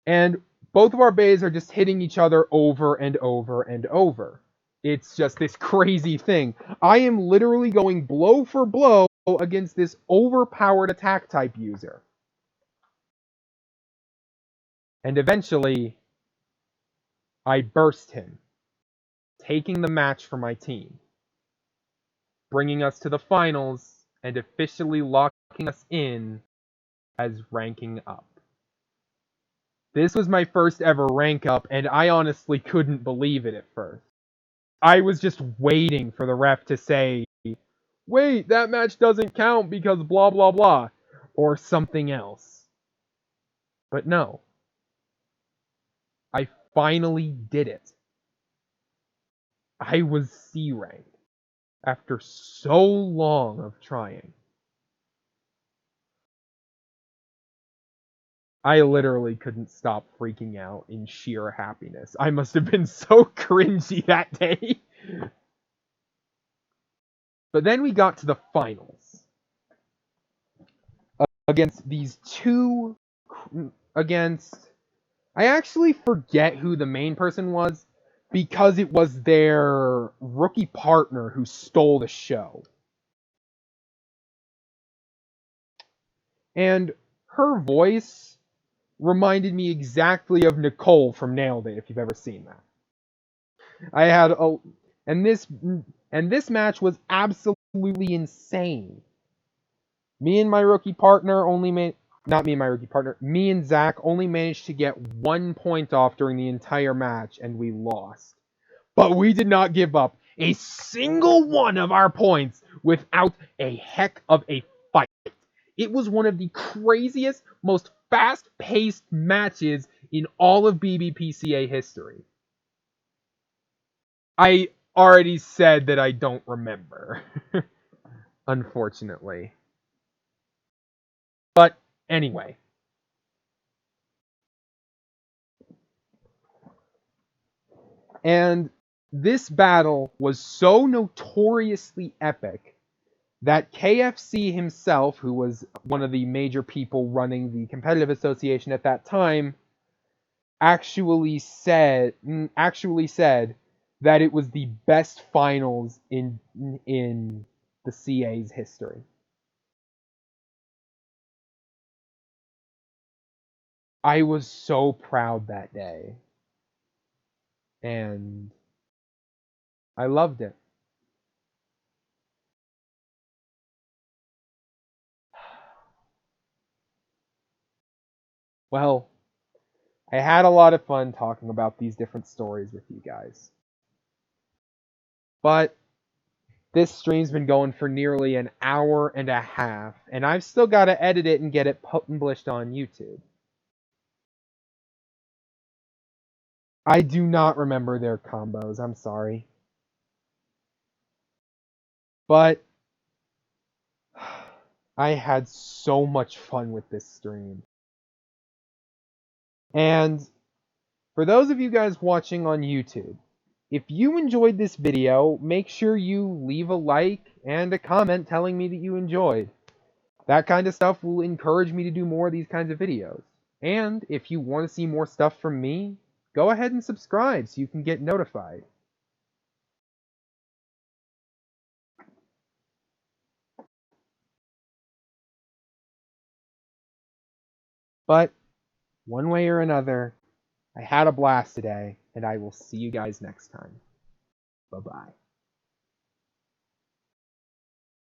And both of our bays are just hitting each other over and over and over. It's just this crazy thing. I am literally going blow for blow against this overpowered attack type user. And eventually, I burst him, taking the match for my team, bringing us to the finals and officially locking us in as ranking up. This was my first ever rank up, and I honestly couldn't believe it at first. I was just waiting for the ref to say, wait, that match doesn't count because blah blah blah, or something else. But no. I finally did it. I was C rank after so long of trying. I literally couldn't stop freaking out in sheer happiness. I must have been so cringy that day. But then we got to the finals. Against these two... I actually forget who the main person was, because it was their rookie partner who stole the show. And her voice reminded me exactly of Nicole from Nailed It, if you've ever seen that. And this match was absolutely insane. Me and my rookie partner me and Zach only managed to get 1 point off during the entire match, and we lost. But we did not give up a single one of our points without a heck of a fight. It was one of the craziest, most fast-paced matches in all of BBPCA history. I already said that I don't remember. Unfortunately. But anyway. And this battle was so notoriously epic that KFC himself, who was one of the major people running the competitive association at that time, actually said that it was the best finals in the CA's history. I was so proud that day. And I loved it. Well, I had a lot of fun talking about these different stories with you guys. But this stream's been going for nearly an hour and a half, and I've still got to edit it and get it published on YouTube. I do not remember their combos, I'm sorry. But I had so much fun with this stream. And for those of you guys watching on YouTube, if you enjoyed this video, make sure you leave a like and a comment telling me that you enjoyed. That kind of stuff will encourage me to do more of these kinds of videos. And if you want to see more stuff from me, go ahead and subscribe so you can get notified. But one way or another, I had a blast today, and I will see you guys next time. Bye-bye.